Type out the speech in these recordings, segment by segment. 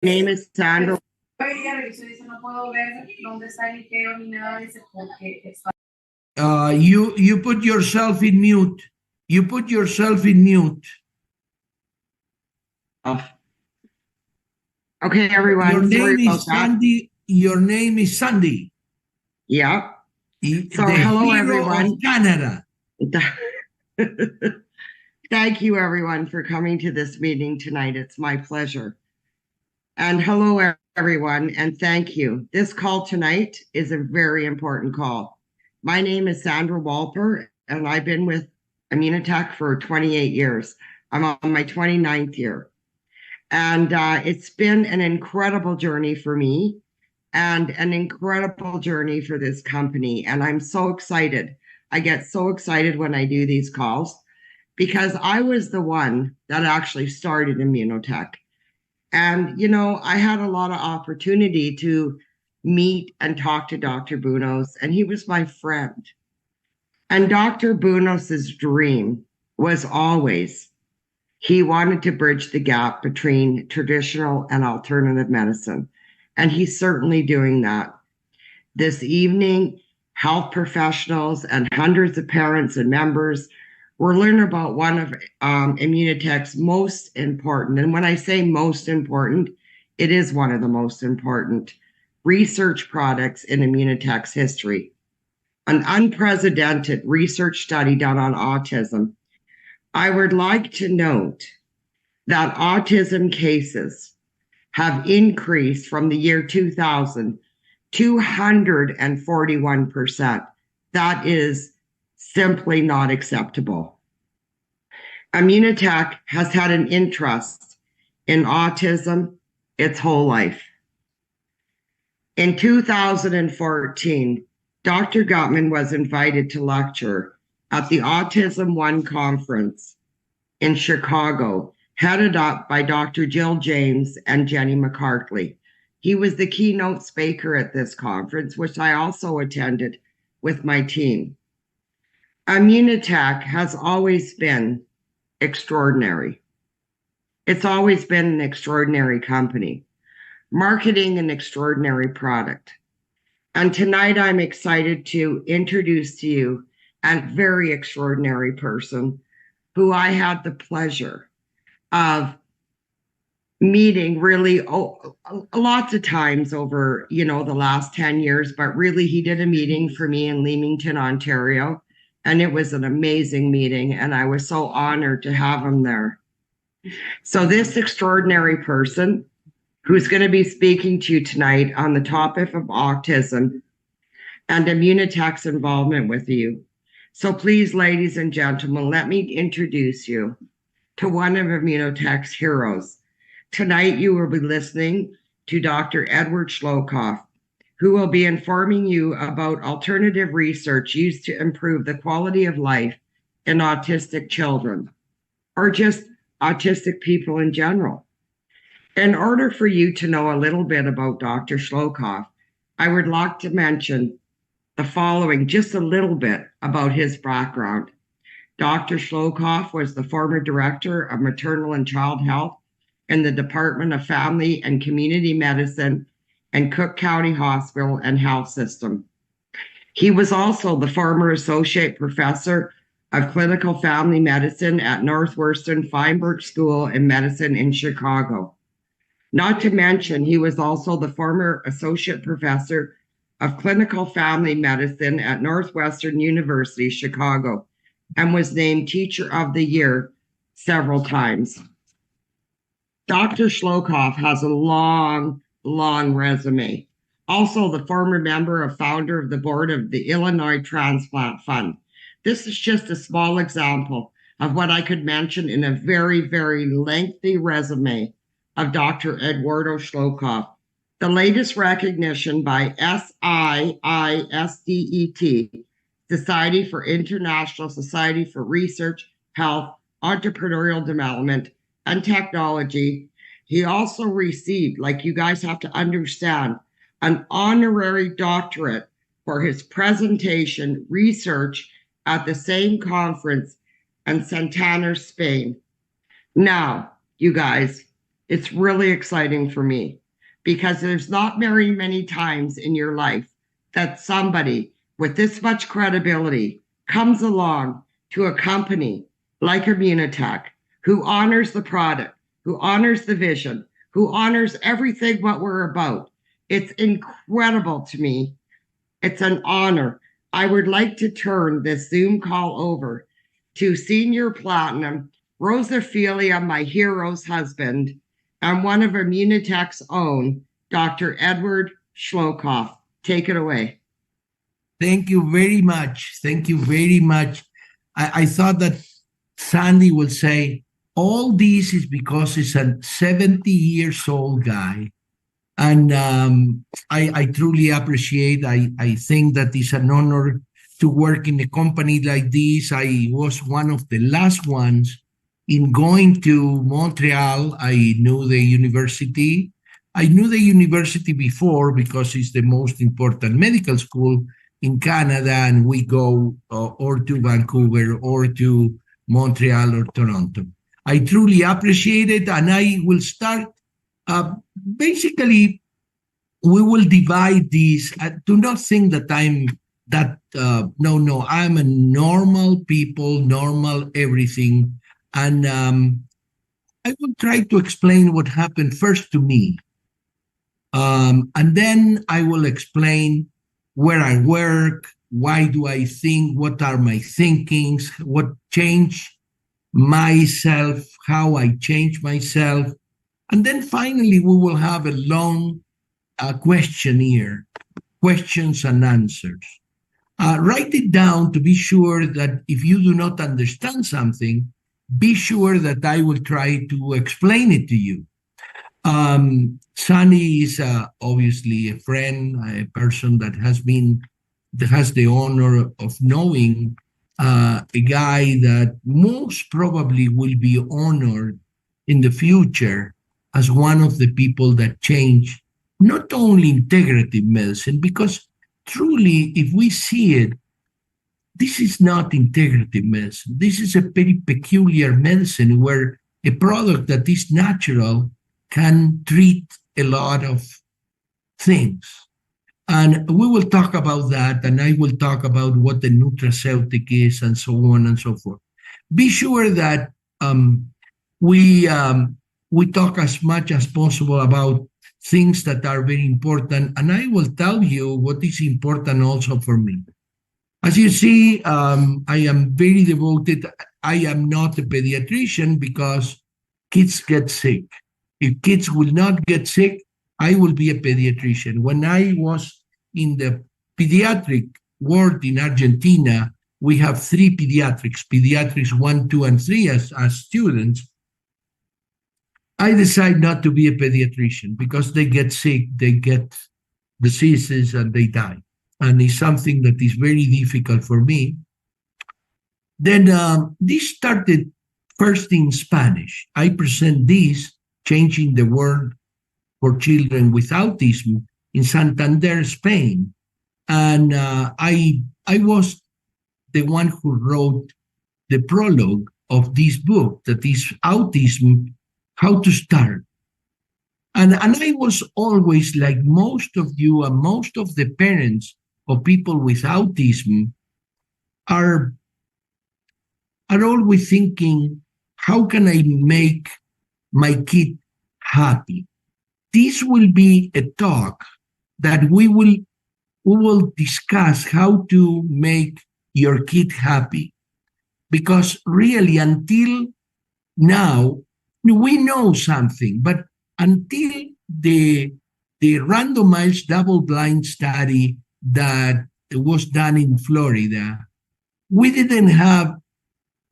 Name is Sandra. You put yourself in mute. You put yourself in mute. Okay, everyone. Your name is Sandi. Your name is Sandi. Yeah. So hello, everyone. Of Canada. Thank you, everyone, for coming to this meeting tonight. It's my pleasure. And hello, everyone, and thank you. This call tonight is a very important call. My name is Sandra Walper, and I've been with Immunotech for 28 years. I'm on my 29th year. And it's been an incredible journey for me and an incredible journey for this company. And I'm so excited. I get so excited when I do these calls because I was the one that actually started Immunotech. And, you know, I had a lot of opportunity to meet and talk to Dr. Bunos, and he was my friend. And Dr. Bunos's dream was always he wanted to bridge the gap between traditional and alternative medicine. And he's certainly doing that. This evening, health professionals and hundreds of parents and members will learn about one of Immunotech's most important, and when I say most important, it is one of the most important research products in Immunotech's history. An unprecedented research study done on autism. I would like to note that autism cases have increased from the year 2000, 241%. That is simply not acceptable. Immunotech has had an interest in autism its whole life. In 2014, Dr. Gutman was invited to lecture at the Autism One conference in Chicago, headed up by Dr. Jill James and Jenny McCarthy. He was the keynote speaker at this conference, which I also attended with my team. Immunotech has always been extraordinary. It's always been an extraordinary company, marketing an extraordinary product. And tonight I'm excited to introduce to you a very extraordinary person who I had the pleasure of meeting really lots of times over, you know, the last 10 years, but really he did a meeting for me in Leamington, Ontario. And it was an amazing meeting, and I was so honored to have him there. So this extraordinary person who's going to be speaking to you tonight on the topic of autism and Immunotech's involvement with you. So please, ladies and gentlemen, let me introduce you to one of Immunotech's heroes. Tonight, you will be listening to Dr. Edward Scholcoff, who will be informing you about alternative research used to improve the quality of life in autistic children, or just autistic people in general. In order for you to know a little bit about Dr. Scholcoff, I would like to mention the following, just a little bit about his background. Dr. Scholcoff was the former director of maternal and child health in the Department of Family and Community Medicine and Cook County Hospital and Health System. He was also the former associate professor of clinical family medicine at Northwestern Feinberg School of Medicine in Chicago. Not to mention, he was also the former associate professor of clinical family medicine at Northwestern University, Chicago, and was named Teacher of the Year several times. Dr. Scholcoff has a long resume. Also the former member and founder of the board of the Illinois Transplant Fund. This is just a small example of what I could mention in a very, very lengthy resume of Dr. Eduardo Scholcoff. The latest recognition by SIISDET, Society for International Society for Research, Health, Entrepreneurial Development, and Technology. He also received, like you guys have to understand, an honorary doctorate for his presentation research at the same conference in Santander, Spain. Now, you guys, It's really exciting for me because there's not very many times in your life that somebody with this much credibility comes along to a company like Immunotech who honors the product, who honors the vision, who honors everything what we're about. It's incredible to me. It's an honor. I would like to turn this Zoom call over to Senior Platinum, Rosophilia, my hero's husband, and one of Immunotech's own, Dr. Edward Scholcoff. Take it away. Thank you very much. Thank you very much. I thought that Sandi will say, all this is because he's a 70 years old guy. And I truly appreciate, I think that it's an honor to work in a company like this. I was one of the last ones in going to Montreal. I knew the university. I knew the university before because it's the most important medical school in Canada, and we go or to Vancouver or to Montreal or Toronto. I truly appreciate it, and I will start. Basically, we will divide these. Do not think that I'm that. No, I'm a normal people, normal everything, and I will try to explain what happened first to me, and then I will explain where I work, why do I think, what are my thinkings, what changed myself, how I changed myself. And then finally, we will have a long questionnaire, questions and answers. Write it down to be sure that if you do not understand something, be sure that I will try to explain it to you. Sandi is obviously a friend, a person that has the honor of knowing a guy that most probably will be honored in the future as one of the people that change not only integrative medicine, because truly, if we see it, this is not integrative medicine. This is a very peculiar medicine where a product that is natural can treat a lot of things. And we will talk about that, and I will talk about what the nutraceutic is and so on and so forth. Be sure that we talk as much as possible about things that are very important, and I will tell you what is important also for me. As you see, I am very devoted. I am not a pediatrician because kids get sick. If kids will not get sick, I will be a pediatrician. When I was in the pediatric ward in Argentina, we have 3 pediatrics 1, 2, and 3 as students. I decide not to be a pediatrician because they get sick, they get diseases, and they die. And it's something that is very difficult for me. Then this started first in Spanish. I present this, Changing the World for Children with Autism, in Santander, Spain. And I was the one who wrote the prologue of this book, that is Autism, How to Start. And I was always, like most of you and most of the parents of people with autism, are always thinking, how can I make my kid happy? This will be a talk that we will discuss how to make your kid happy. Because really, until now, we know something, but until the randomized double-blind study that was done in Florida, we didn't have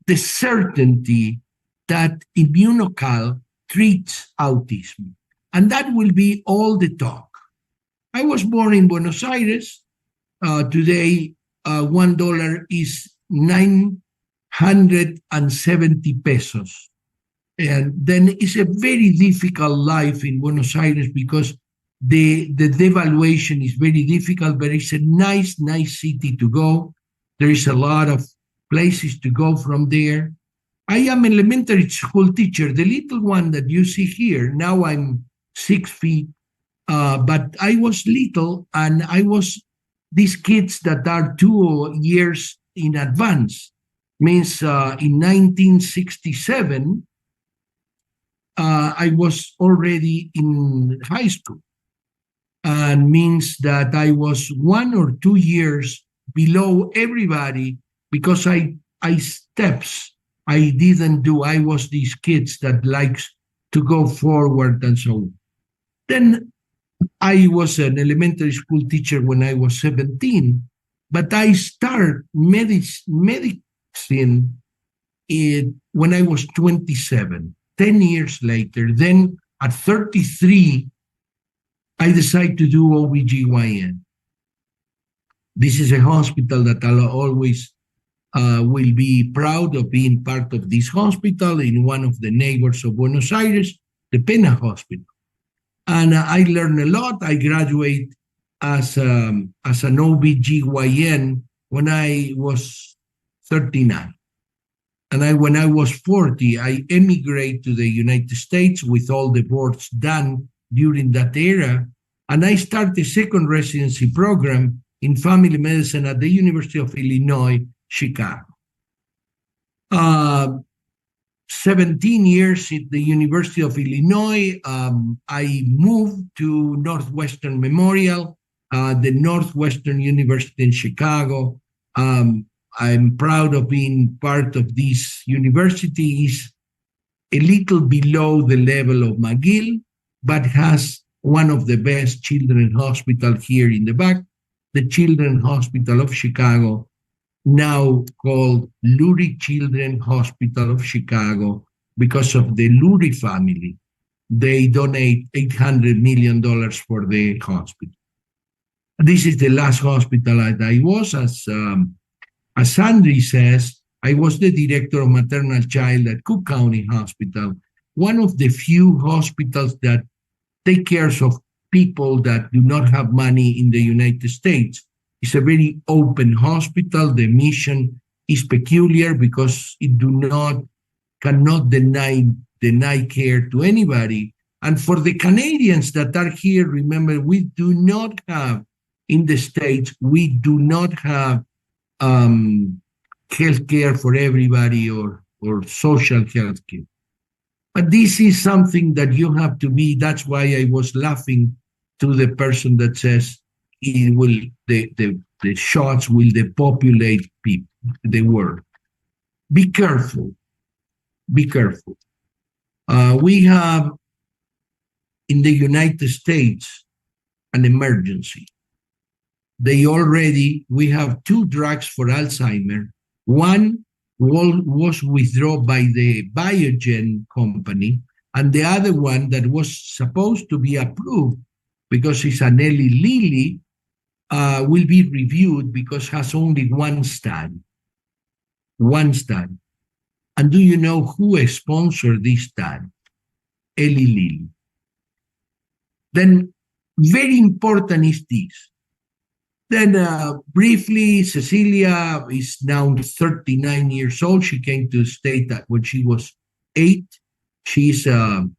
the certainty that Immunocal treats autism. And that will be all the talk. I was born in Buenos Aires. Today, $1 is 970 pesos. And then it's a very difficult life in Buenos Aires because the devaluation is very difficult, but it's a nice city to go. There is a lot of places to go from there. I am elementary school teacher. The little one that you see here, now I'm 6 feet, but I was little and I was these kids that are 2 years in advance. Means in 1967, I was already in high school, and means that I was 1 or 2 years below everybody because I steps I didn't do. I was these kids that likes to go forward and so on. Then I was an elementary school teacher when I was 17, but I started medicine when I was 27, 10 years later. Then at 33, I decided to do OBGYN. This is a hospital that I'll always will be proud of being part of this hospital in one of the neighbors of Buenos Aires, the Pena Hospital. And I learned a lot. I graduated as an OBGYN when I was 39. And when I was 40, I emigrated to the United States with all the boards done during that era. And I started a second residency program in family medicine at the University of Illinois, Chicago. 17 years at the University of Illinois. I moved to Northwestern Memorial, the Northwestern University in Chicago. I'm proud of being part of this university. It's a little below the level of McGill, but has one of the best children's hospitals here in the back, the Children's Hospital of Chicago, now called Lurie Children's Hospital of Chicago because of the Lurie family. They donate $800 million for the hospital. This is the last hospital that I was. As Sandi says, I was the director of maternal child at Cook County Hospital, one of the few hospitals that take care of people that do not have money in the United States. It's a very open hospital. The mission is peculiar because it cannot deny care to anybody. And for the Canadians that are here, remember, we do not have, in the States, we do not have health care for everybody or social health care. But this is something that you have to be. That's why I was laughing to the person that says the shots will depopulate people, the world. Be careful. Be careful. We have in the United States an emergency. We have 2 drugs for Alzheimer. One was withdrawn by the Biogen company, and the other one that was supposed to be approved because it's an Eli Lilly will be reviewed because has only one study. One study. And do you know who sponsored this study? Eli Lilly. Then very important is this. Then briefly, Cecilia is now 39 years old. She came to the state when she was 8. She's an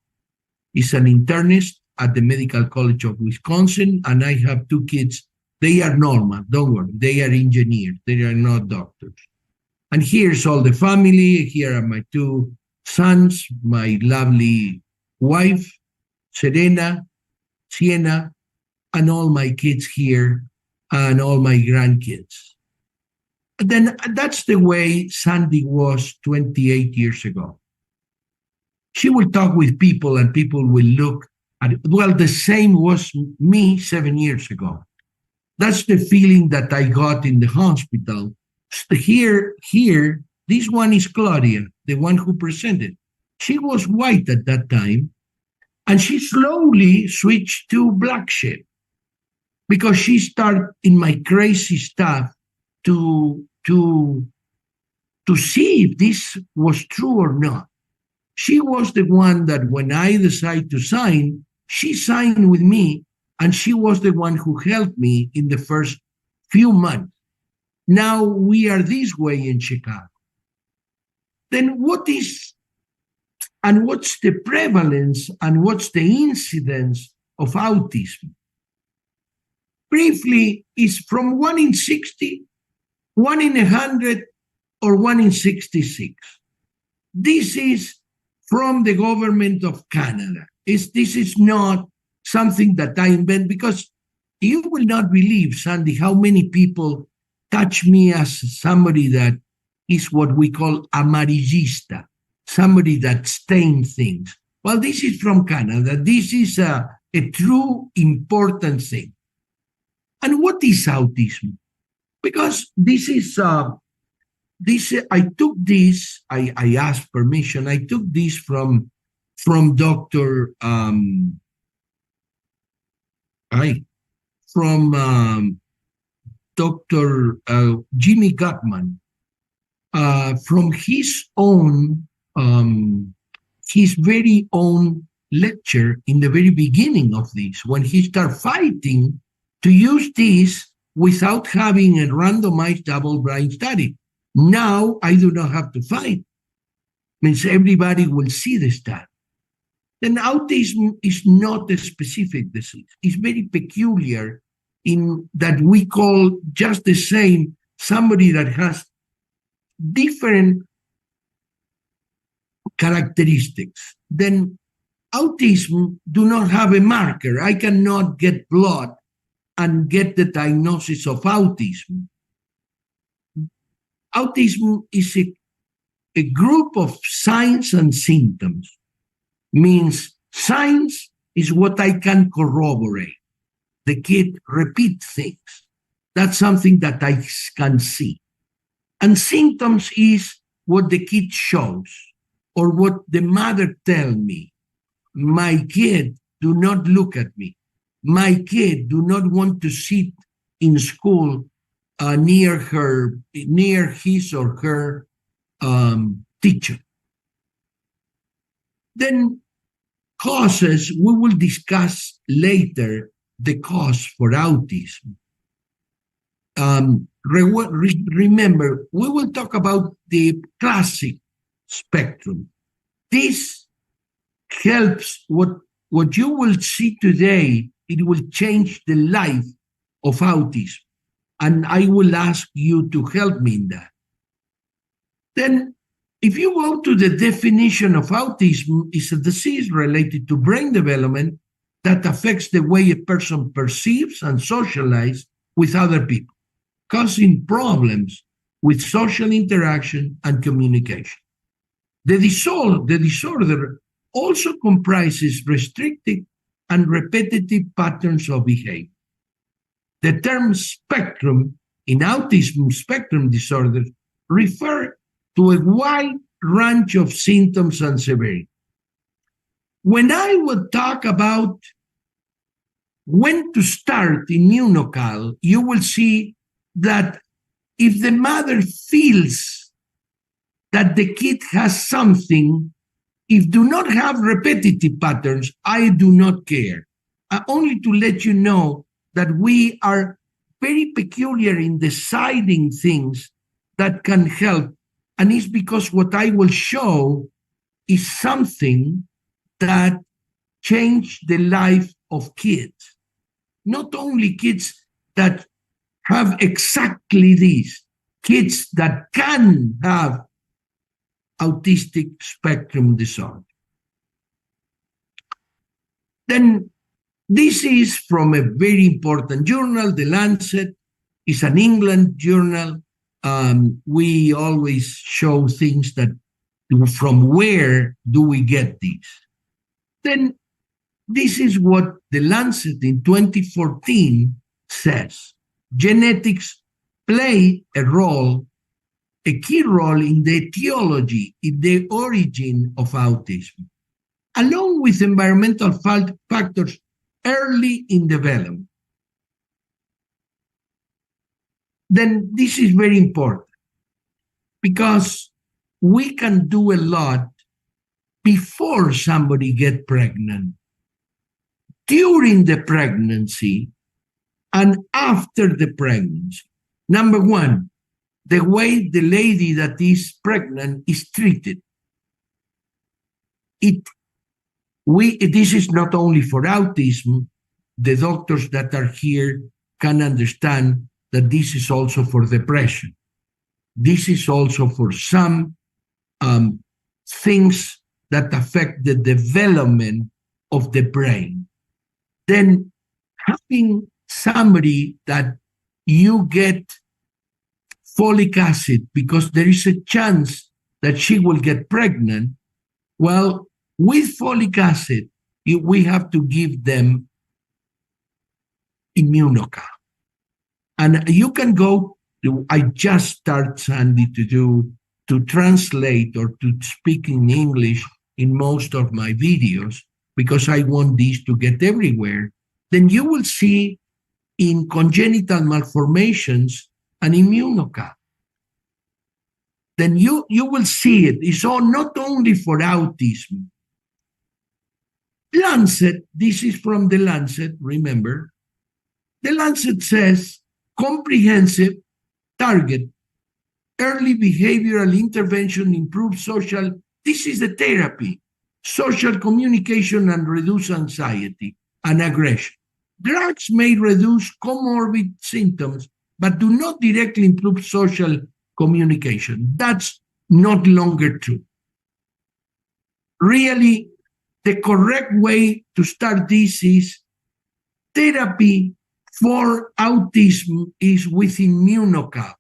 internist at the Medical College of Wisconsin, and I have 2 kids. They are normal, don't worry. They are engineers. They are not doctors. And here's all the family. Here are my 2 sons, my lovely wife, Sienna, and all my kids here, and all my grandkids. And then that's the way Sandi was 28 years ago. She will talk with people and people will look at it. Well, the same was me 7 years ago. That's the feeling that I got in the hospital. Here, this one is Claudia, the one who presented. She was white at that time, and she slowly switched to black shade, because she started in my crazy stuff to see if this was true or not. She was the one that when I decided to sign, she signed with me, and she was the one who helped me in the first few months. Now we are this way in Chicago. Then what's the prevalence and what's the incidence of autism? Briefly, is from 1 in 60, 1 in 100, or 1 in 66. This is from the government of Canada. This is not something that I invent, because you will not believe, Sandi, how many people touch me as somebody that is what we call amarillista, somebody that stains things. Well, this is from Canada. This is a true important thing. And what is autism? Because this is I took this. I asked permission. I took this from Doctor Dr. Jimmy Gutman, from his very own lecture in the very beginning of this, when he started fighting to use this without having a randomized double-blind study. Now I do not have to fight. Means everybody will see the study. Then autism is not a specific disease. It's very peculiar in that we call just the same somebody that has different characteristics. Then autism do not have a marker. I cannot get blood and get the diagnosis of autism. Autism is a group of signs and symptoms. Means signs is what I can corroborate. The kid repeats things. That's something that I can see. And symptoms is what the kid shows or what the mother tells me. My kid do not look at me. My kid do not want to sit in school near his or her teacher. Then causes, we will discuss later the cause for autism. Remember, we will talk about the classic spectrum. This helps what you will see today. It will change the life of autism. And I will ask you to help me in that. Then, if you go to the definition of autism, it's a disease related to brain development that affects the way a person perceives and socializes with other people, causing problems with social interaction and communication. The disorder also comprises restrictive and repetitive patterns of behavior. The term spectrum in autism spectrum disorder refer to a wide range of symptoms and severity. When I would talk about when to start immunocal, you will see that if the mother feels that the kid has something, if do not have repetitive patterns, I do not care. Only to let you know that we are very peculiar in deciding things that can help. And it's because what I will show is something that changed the life of kids. Not only kids that have exactly this, kids that can have autistic spectrum disorder. Then this is from a very important journal, The Lancet. It's an England journal. We always show things that from where do we get these? Then this is what The Lancet in 2014 says. Genetics play a key role in the etiology, in the origin of autism, along with environmental factors early in development. Then this is very important because we can do a lot before somebody gets pregnant, during the pregnancy, and after the pregnancy. Number one, the way the lady that is pregnant is treated. This is not only for autism. The doctors that are here can understand that this is also for depression. This is also for some things that affect the development of the brain. Then having somebody that you get folic acid because there is a chance that she will get pregnant, well, with folic acid, we have to give them immunocal. And you can go, I just start, Sandi, to translate or to speak in English in most of my videos because I want this to get everywhere. Then you will see in congenital malformations an immunocal. Then you will see it. It's not only for autism. Lancet, this is from the Lancet, remember. The Lancet says, comprehensive target, early behavioral intervention improves social, this is the therapy, social communication and reduce anxiety and aggression. Drugs may reduce comorbid symptoms, but do not directly improve social communication. That's not longer true. Really, the correct way to start this is therapy for autism is with immunocal,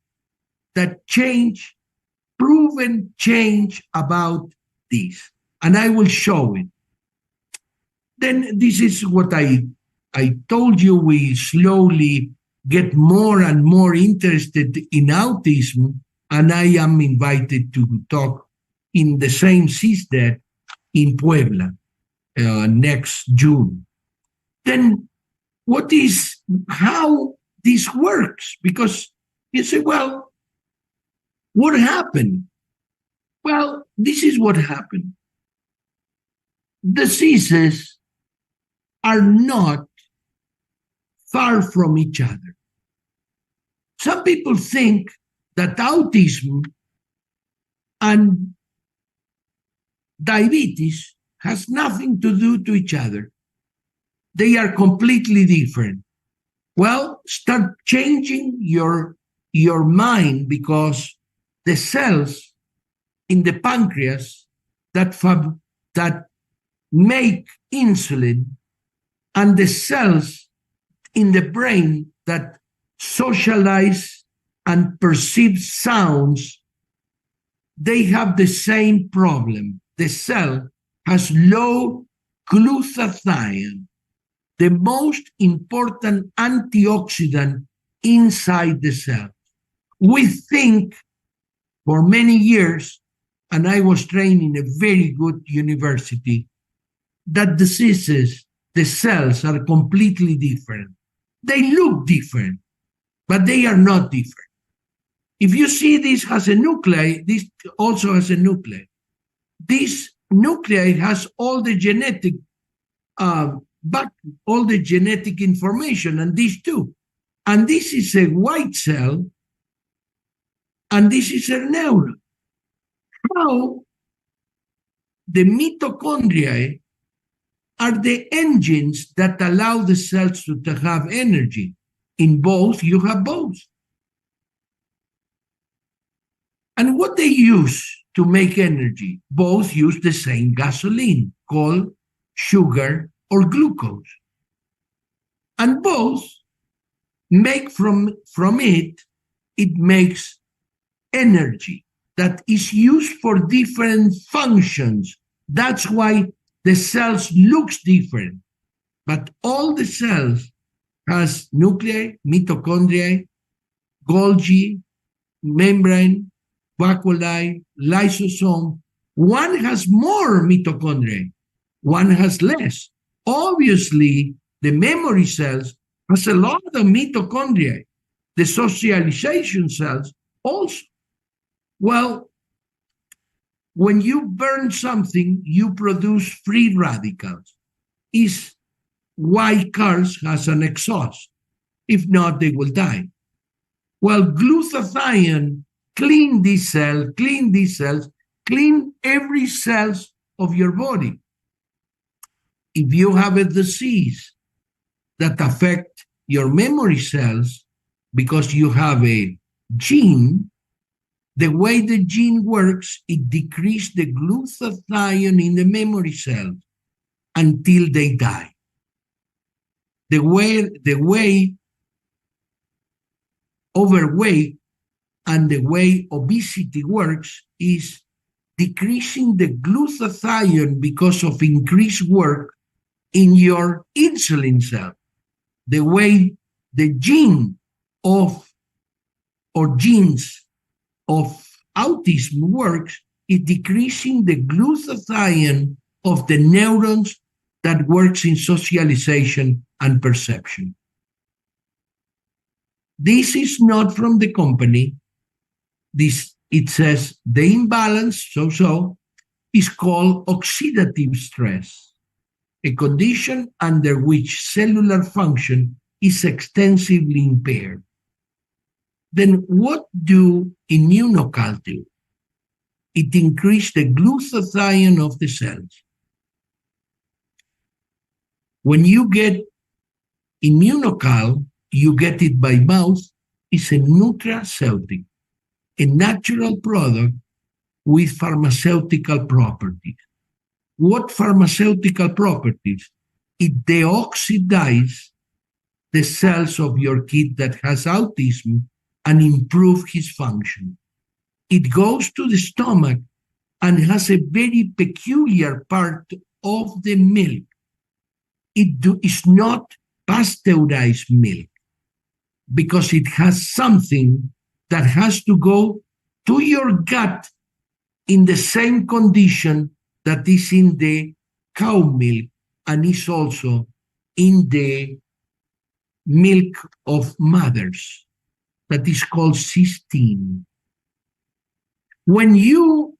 that change, proven change about this. And I will show it. Then this is what I told you, we slowly get more and more interested in autism, and I am invited to talk in the same CISDET in Puebla next June. Then how this works? Because you say, well, what happened? Well, this is what happened. Diseases are not far from each other. Some people think that autism and diabetes has nothing to do to each other. They are completely different. Well, start changing your mind, because the cells in the pancreas that make insulin and the cells in the brain that socialize and perceive sounds, they have the same problem. The cell has low glutathione, the most important antioxidant inside the cell. We think for many years, and I was trained in a very good university, that diseases, the cells are completely different. They look different, but they are not different. If you see this has a nuclei, this also has a nuclei. This nuclei has all the genetic all the genetic information, and these too. And this is a white cell, and this is a neuron. How the mitochondria are the engines that allow the cells to have energy. In both, you have both. And what they use to make energy, both use the same gasoline called sugar or glucose. And both make from it makes energy that is used for different functions. That's why the cells looks different. But all the cells has nuclei, mitochondria, Golgi, membrane, vacuoli, lysosome. One has more mitochondria, one has less. Obviously, the memory cells has a lot of mitochondria. The socialization cells also. Well, when you burn something, you produce free radicals. Is why cars has an exhaust. If not, they will die. Well, glutathione clean these cells, clean every cells of your body. If you have a disease that affect your memory cells because you have a gene, the way the gene works, it decreases the glutathione in the memory cells until they die. The way overweight and the way obesity works is decreasing the glutathione because of increased work in your insulin cell. The way the gene of or genes of autism works is decreasing the glutathione of the neurons that works in socialization and perception. This is not from the company. It says the imbalance, is called oxidative stress, a condition under which cellular function is extensively impaired. Then what do immunocal do? It increases the glutathione of the cells. When you get immunocal, you get it by mouth, it's a nutraceutical, a natural product with pharmaceutical properties. What pharmaceutical properties? It deoxidizes the cells of your kid that has autism and improve his function. It goes to the stomach and has a very peculiar part of the milk. It's not pasteurized milk because it has something that has to go to your gut in the same condition that is in the cow milk and is also in the milk of mothers, that is called cysteine. When you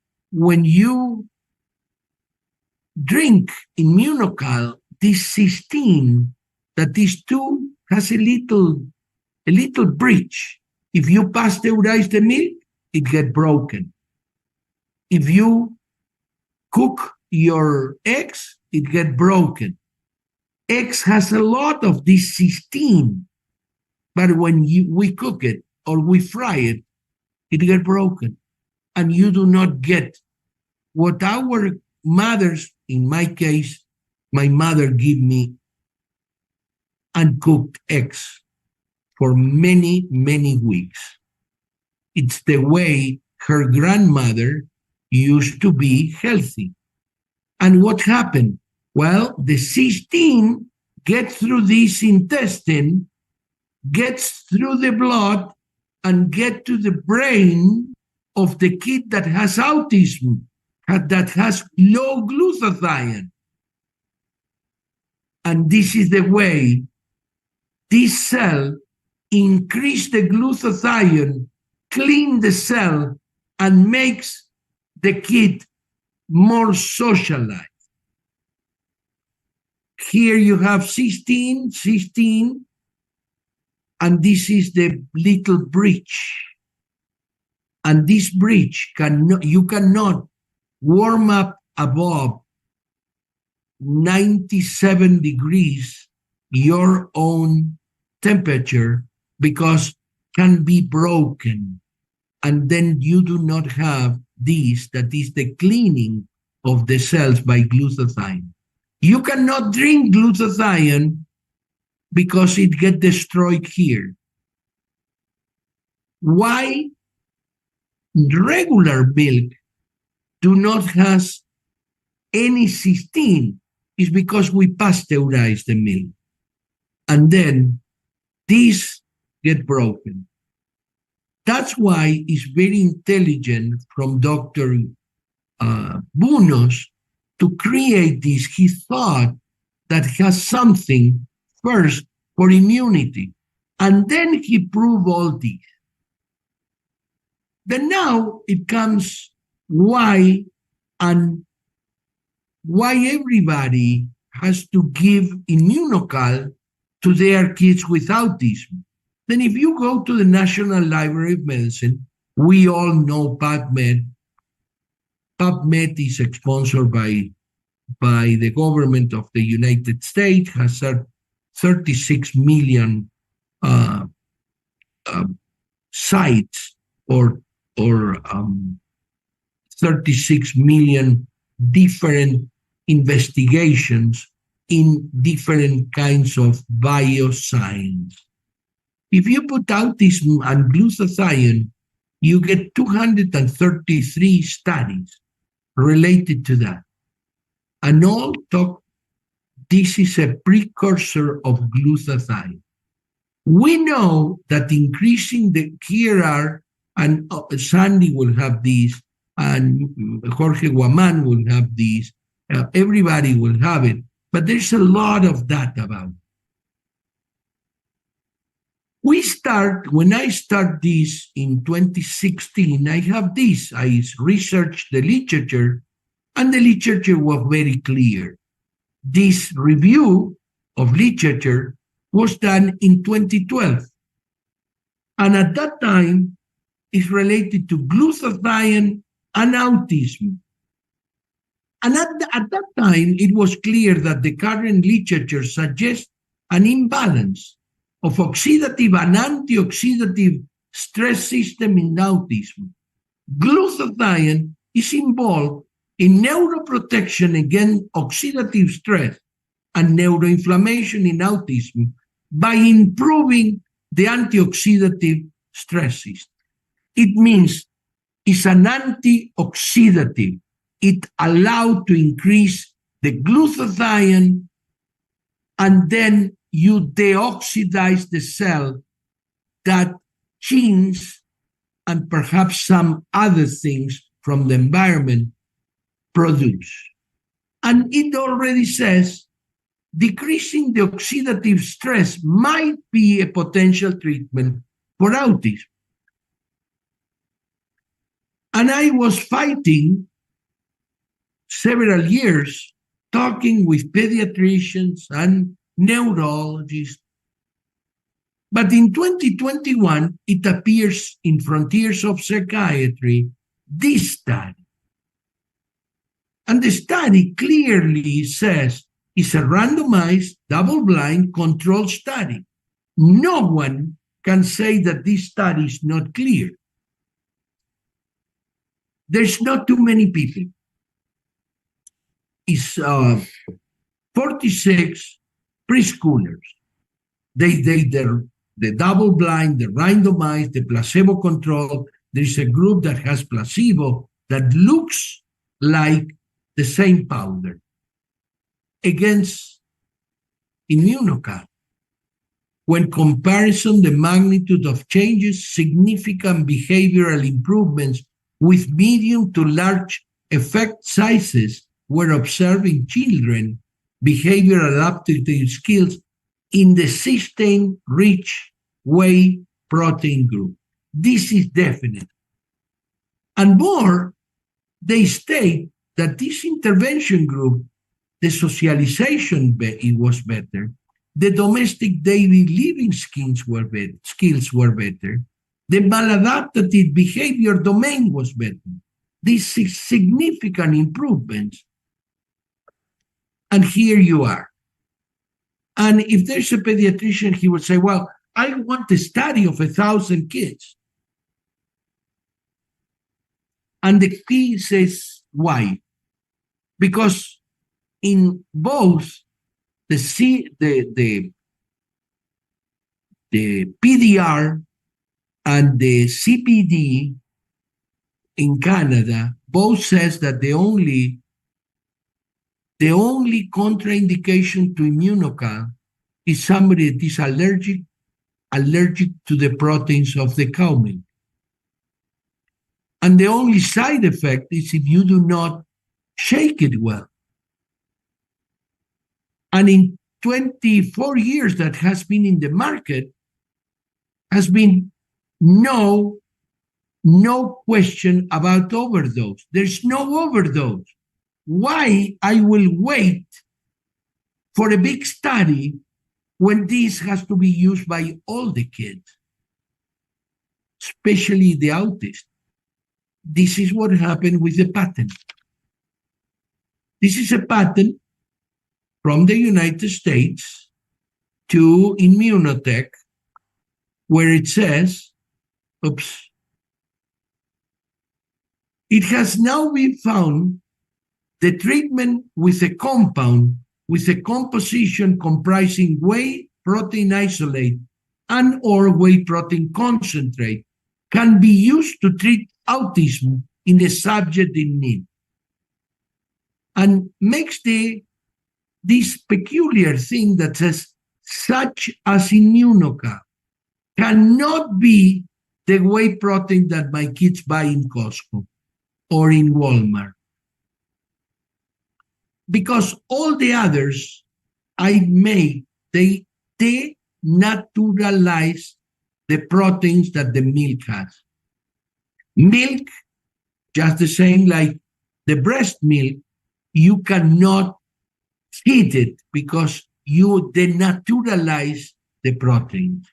drink immunocal, this cysteine that is has a little bridge. If you pasteurize the milk, it gets broken. If you cook your eggs, it gets broken. Eggs has a lot of this cysteine, but when we cook it or we fry it, it gets broken. And you do not get what our mothers, in my case, my mother gave me uncooked eggs for many, many weeks. It's the way her grandmother used to be healthy. And what happened? Well, the cysteine gets through this intestine, gets through the blood, and get to the brain of the kid that has autism, that has low glutathione. And this is the way this cell increase the glutathione, clean the cell, and makes the kid more socialized. Here you have cysteine, and this is the little bridge. And this bridge, you cannot warm up above 97 degrees your own temperature because can be broken. And then you do not have this, that is the cleaning of the cells by glutathione. You cannot drink glutathione because it gets destroyed here. Why regular milk do not have any cysteine is because we pasteurize the milk. And then this get broken. That's why it's very intelligent from Dr. Bunos to create this. He thought that has something first for immunity. And then he proved all this. Then now it comes why everybody has to give immunocal to their kids with autism. Then if you go to the National Library of Medicine, We all know PubMed. PubMed is sponsored by the government of the United States, has 36 million uh, uh, sites or 36 million different investigations in different kinds of bioscience. If you put autism and glutathione, you get 233 studies related to that. And all talk, this is a precursor of glutathione. We know that increasing the KRR, and Sandi will have these, and Jorge Guaman will have these, everybody will have it, but there's a lot of data about it. When I start this in 2016, I have this. I researched the literature, and the literature was very clear. This review of literature was done in 2012. And at that time, it's related to glutathione and autism. And at that time, it was clear that the current literature suggests an imbalance of oxidative and antioxidative stress system in autism. Glutathione is involved in neuroprotection against oxidative stress and neuroinflammation in autism by improving the antioxidative stress system. It means it's an antioxidative. It allows to increase the glutathione, and then you deoxidize the cell that genes and perhaps some other things from the environment produce. And it already says decreasing the oxidative stress might be a potential treatment for autism. And I was fighting several years, talking with pediatricians and neurologists. But in 2021, it appears in Frontiers of Psychiatry, this study. And the study clearly says it's a randomized, double-blind, controlled study. No one can say that this study is not clear. There's not too many people. It's 46 preschoolers. They're the double-blind, the randomized, the placebo-controlled. There's a group that has placebo that looks like the same powder against immunocal. When comparison, the magnitude of changes, significant behavioral improvements with medium to large effect sizes were observed in children, behavioral adaptive skills in the cysteine-rich whey protein group. This is definite. And more, they state that this intervention group, the socialization was better, the domestic daily living skills were better, the maladaptive behavior domain was better. These significant improvements. And here you are. And if there's a pediatrician, he would say, well, I want a study of 1,000 kids. And the key says, why? Because in both the PDR and the CPD in Canada, both says that the only contraindication to immunocal is somebody that is allergic to the proteins of the cow milk. And the only side effect is if you do not shake it well. And in 24 years that has been in the market, has been no question about overdose. There's no overdose. Why I will wait for a big study when this has to be used by all the kids, especially the autists? this is what happened with the patent. This is a patent from the United States to Immunotech, where it says, oops, it has now been found the treatment with a compound with a composition comprising whey protein isolate and or whey protein concentrate can be used to treat autism in the subject in need, and makes this peculiar thing that says such as Immunoca cannot be the whey protein that my kids buy in Costco or in Walmart, because all the others I make, they denaturalize the proteins that the milk has. Milk, just the same like the breast milk, you cannot heat it because you denaturalize the proteins.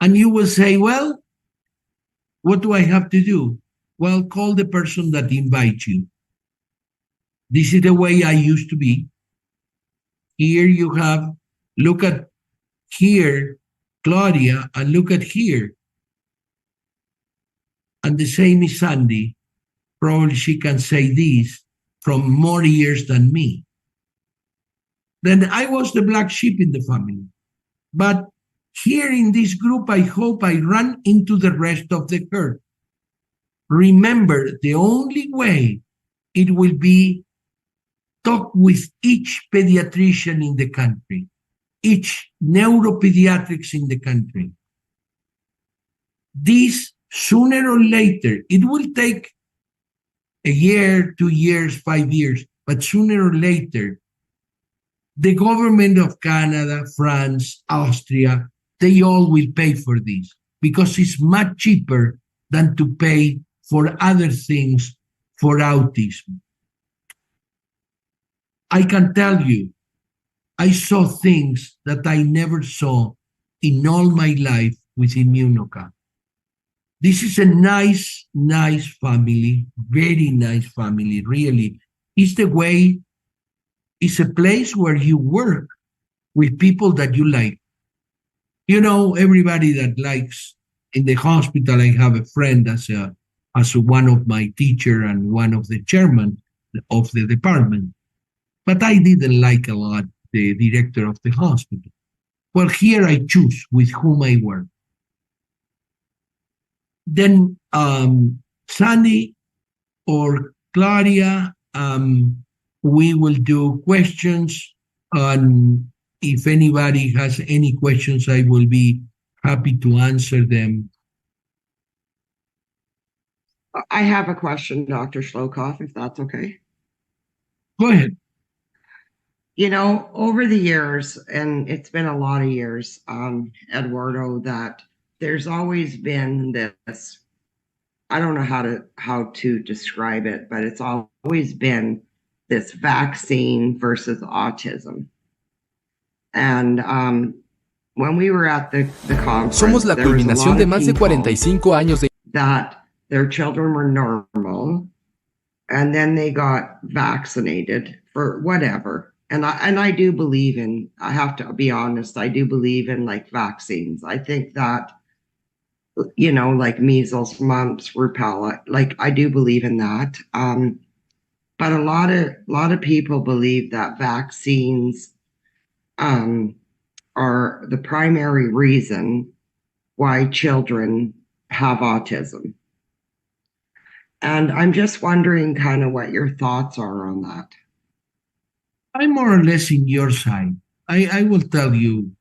And you will say, well, what do I have to do? Well, call the person that invites you. This is the way I used to be. Here you have, look at here, Claudia, and look at here. And the same is Sandi. Probably she can say this from more years than me. Then I was the black sheep in the family. But here in this group, I hope I run into the rest of the herd. Remember, the only way it will be talk with each pediatrician in the country, each neuropediatrics in the country. This, sooner or later, it will take a year, 2 years, 5 years, but sooner or later, the government of Canada, France, Austria, they all will pay for this because it's much cheaper than to pay for other things for autism. I can tell you, I saw things that I never saw in all my life with Immunoca. This is a nice family, very nice family, really. It's the way, it's a place where you work with people that you like. You know, everybody that likes, in the hospital, I have a friend as one of my teacher and one of the chairman of the department. But I didn't like a lot the director of the hospital. Well, here I choose with whom I work. Then Sandi or Claudia, we will do questions. And if anybody has any questions, I will be happy to answer them. I have a question, Dr. Scholcoff, if that's okay. Go ahead. You know, over the years, and it's been a lot of years, Eduardo, that there's always been this, I don't know how to describe it, but it's always been this vaccine versus autism. And when we were at the conference, somos la culminación de más de 45 años de that their children were normal, and then they got vaccinated for whatever. And I do believe in, I have to be honest, I do believe in like vaccines. I think that, you know, like measles, mumps, rubella, like I do believe in that. But a lot of people believe that vaccines are the primary reason why children have autism. And I'm just wondering kind of what your thoughts are on that. I'm more or less in your side. I will tell you,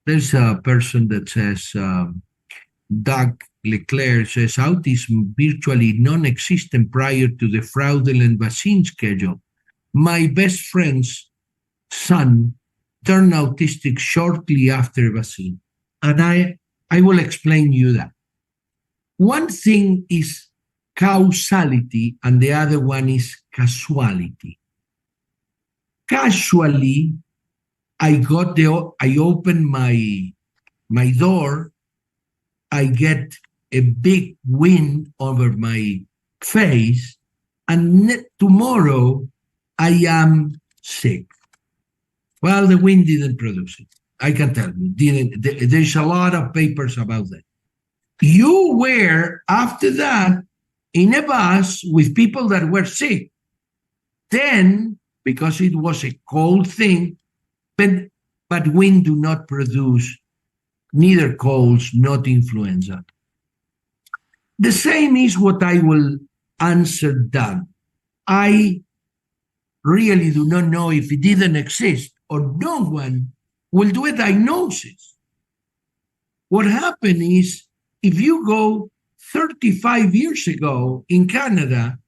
there's a person that says, Doug Leclerc says, autism virtually non-existent prior to the fraudulent vaccine schedule. My best friend's son turned autistic shortly after vaccine. And I will explain you that. One thing is causality and the other one is casuality. Casually, I open my door, I get a big wind over my face, and tomorrow I am sick. Well, the wind didn't produce it. I can tell you, there's a lot of papers about that. You were, after that, in a bus with people that were sick. Then, because it was a cold thing, but wind do not produce neither colds, not influenza. The same is what I will answer Doug. I really do not know if it didn't exist or no one will do a diagnosis. What happened is, if you go 35 years ago in Canada,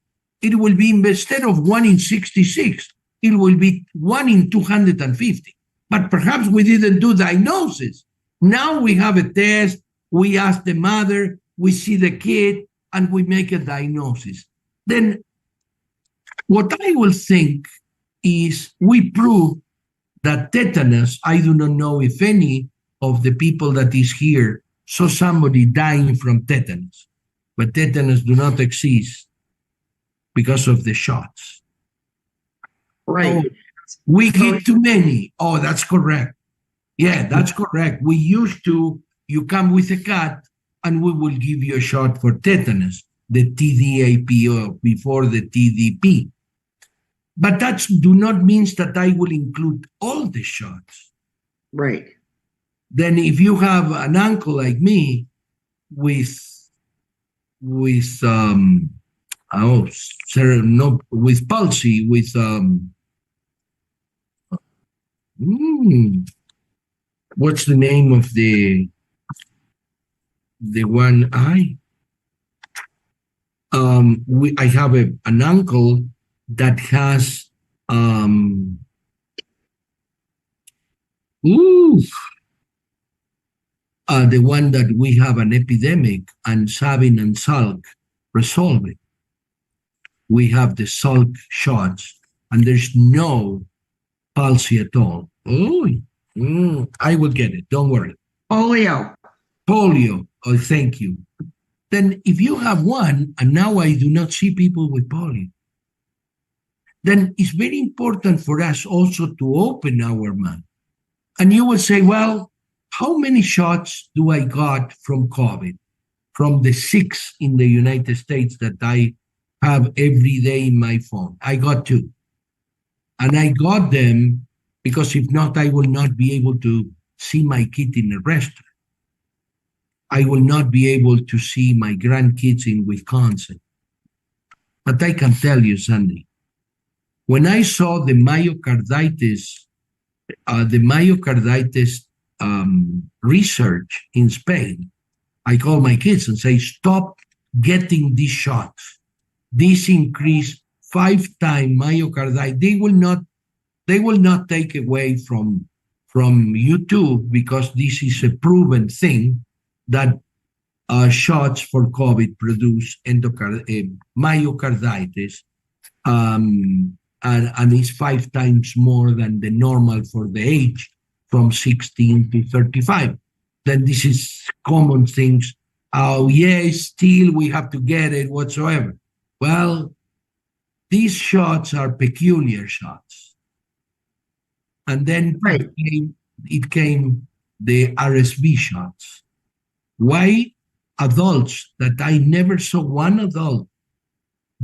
it will be, instead of 1 in 66, it will be 1 in 250. But perhaps we didn't do diagnosis. Now we have a test, we ask the mother, we see the kid, and we make a diagnosis. Then what I will think is we prove that tetanus, I do not know if any of the people that is here saw somebody dying from tetanus, but tetanus do not exist because of the shots. Right. Oh, we give too many. Oh, that's correct. Yeah, that's correct. We used to, you come with a cat and we will give you a shot for tetanus, the TDAP before the TDP. But that do not mean that I will include all the shots. Right. Then if you have an uncle like me with palsy, what's the name of the one I have an uncle that has the one that we have an epidemic, and Sabin and Salk resolve it. We have the Salk shots, and there's no palsy at all. Oh, I will get it. Don't worry. Polio. Oh, thank you. Then if you have one, and now I do not see people with polio, then it's very important for us also to open our mind. And you will say, well, how many shots do I got from COVID? From the 6 in the United States that I have every day in my phone. I got 2. And I got them because if not, I will not be able to see my kid in a restaurant. I will not be able to see my grandkids in Wisconsin. But I can tell you, Sandi, when I saw the myocarditis research in Spain, I called my kids and say, stop getting these shots. This increase 5 times myocarditis. They will not take away from YouTube, because this is a proven thing that shots for COVID produce myocarditis, and it's 5 times more than the normal for the age from 16 to 35. Then this is common things. Oh, yes, still we have to get it whatsoever. Well, these shots are peculiar shots. And then it came the RSV shots. Why adults that I never saw one adult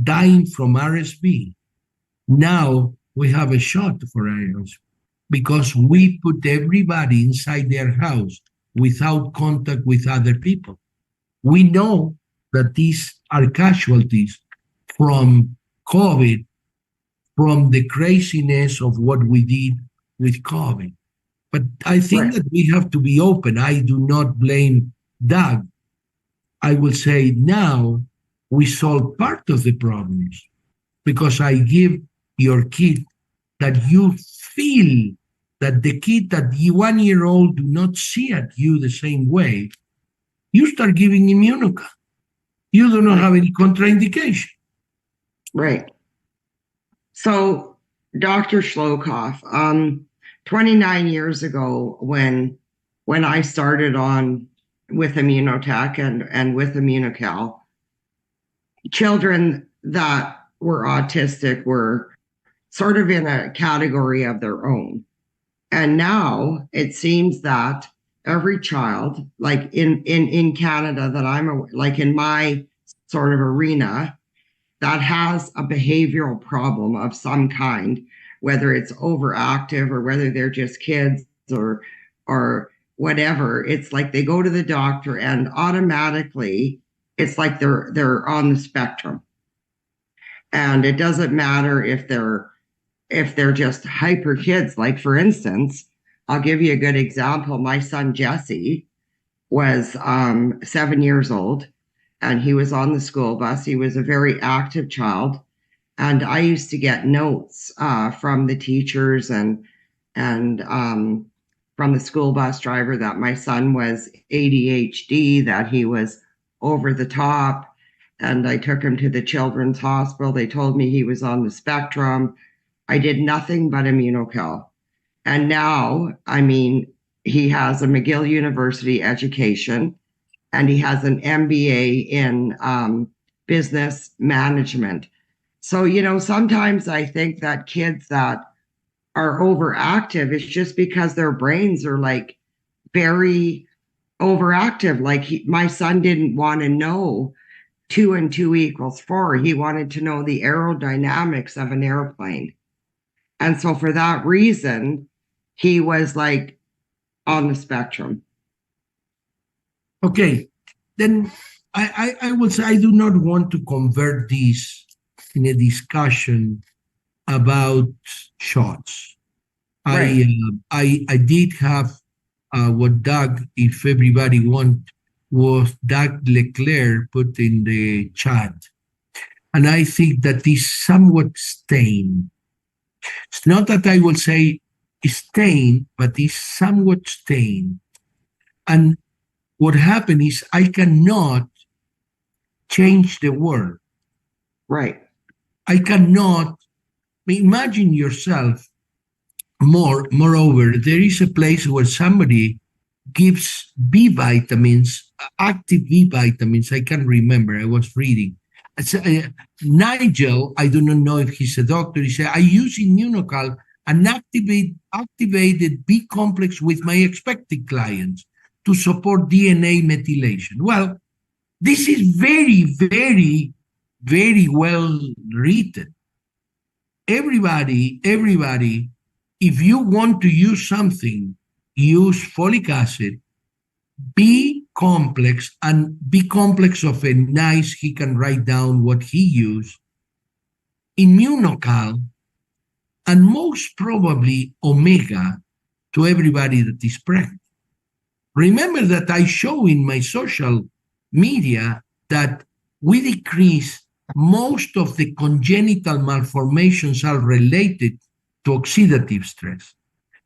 dying from RSV? Now we have a shot for RSV because we put everybody inside their house without contact with other people. We know that these are casualties from COVID, from the craziness of what we did with COVID. But I think that we have to be open. I do not blame Doug. I will say now we solve part of the problems because I give your kid that you feel that the kid that the 1-year-old do not see at you the same way, you start giving Immunoca. You do not have any contraindication. Right. So, Dr. Scholcoff, 29 years ago, when I started on with Immunotech and with Immunocal, children that were autistic were sort of in a category of their own. And now it seems that every child, like in Canada, that like in my sort of arena, that has a behavioral problem of some kind, whether it's overactive or whether they're just kids or whatever. It's like they go to the doctor and automatically it's like they're on the spectrum. And it doesn't matter if they're just hyper kids. Like, for instance, I'll give you a good example. My son Jesse was 7 years old, and he was on the school bus. He was a very active child, and I used to get notes from the teachers and from the school bus driver that my son was ADHD, that he was over the top. And I took him to the children's hospital. They told me he was on the spectrum. I did nothing but Immunocal. And now, I mean, he has a McGill University education and he has an MBA in business management. So, you know, sometimes I think that kids that are overactive, it's just because their brains are like very overactive. Like my son didn't want to know 2 and 2 equals 4. He wanted to know the aerodynamics of an airplane. And so for that reason, he was like on the spectrum. Okay, then I would say I do not want to convert this in a discussion about shots. Right. I did have what Doug, if everybody was Doug Leclerc put in the chat. And I think that is somewhat stained. It's not that I will say stained, but it's somewhat stained. And what happened is I cannot change the world. Right. I cannot imagine yourself. Moreover, there is a place where somebody gives B vitamins, active B vitamins. I can't remember. I was reading. Nigel, I do not know if he's a doctor. He said, I use Immunocal and activated B complex with my expected clients to support DNA methylation. Well, this is very, very, very well written. Everybody, if you want to use something, use folic acid, B complex, and B complex of a nice, he can write down what he used, Immunocal, and most probably Omega to everybody that is pregnant. Remember that I show in my social media that we decrease most of the congenital malformations are related to oxidative stress.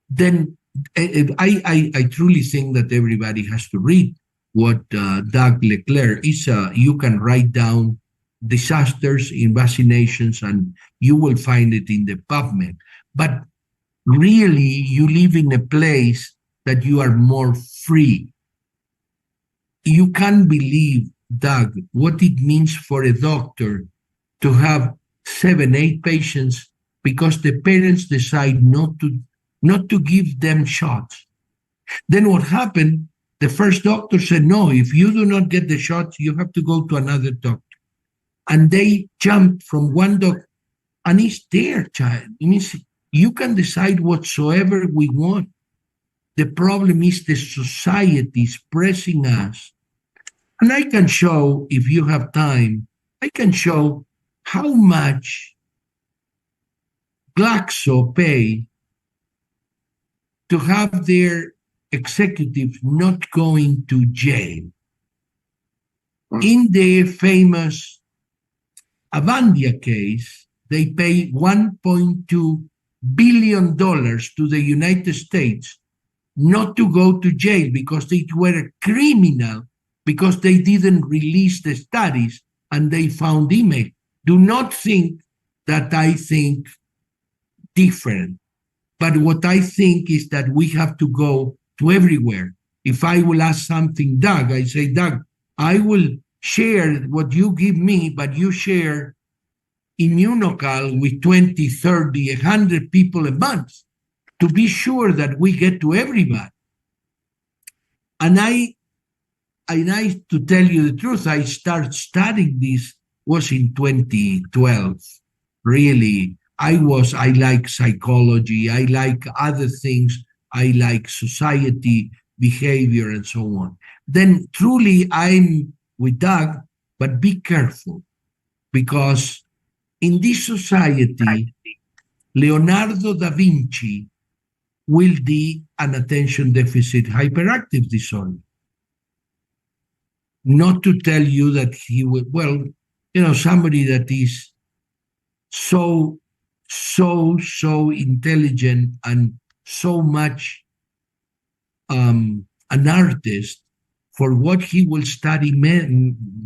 Then I truly think that everybody has to read what Doug Leclerc is. You can write down disasters in vaccinations and you will find it in the PubMed. But really, you live in a place that you are more free. You can't believe, Doug, what it means for a doctor to have 7, 8 patients because the parents decide not to give them shots. Then what happened? The first doctor said, no, if you do not get the shots, you have to go to another doctor. And they jumped from one doctor, and it's their child. It means you can decide whatsoever we want. The problem is the society is pressing us. And I can show, if you have time, I can show how much Glaxo pay to have their executives not going to jail. In the famous Avandia case, they pay $1.2 billion to the United States not to go to jail because they were a criminal, because they didn't release the studies and they found email. Do not think that I think different. But what I think is that we have to go to everywhere. if I will ask something, Doug, I say, Doug, I will share what you give me, but you share Immunocal with 20, 30, 100 people a month to be sure that we get to everybody. And to tell you the truth, I started studying this was in 2012. Really, I like psychology, I like other things, I like society, behavior, and so on. Then truly I'm with Doug, but be careful, because in this society, Leonardo da Vinci will be an attention deficit hyperactive disorder. Not to tell you that he would, somebody that is so intelligent and so much an artist, for what he will study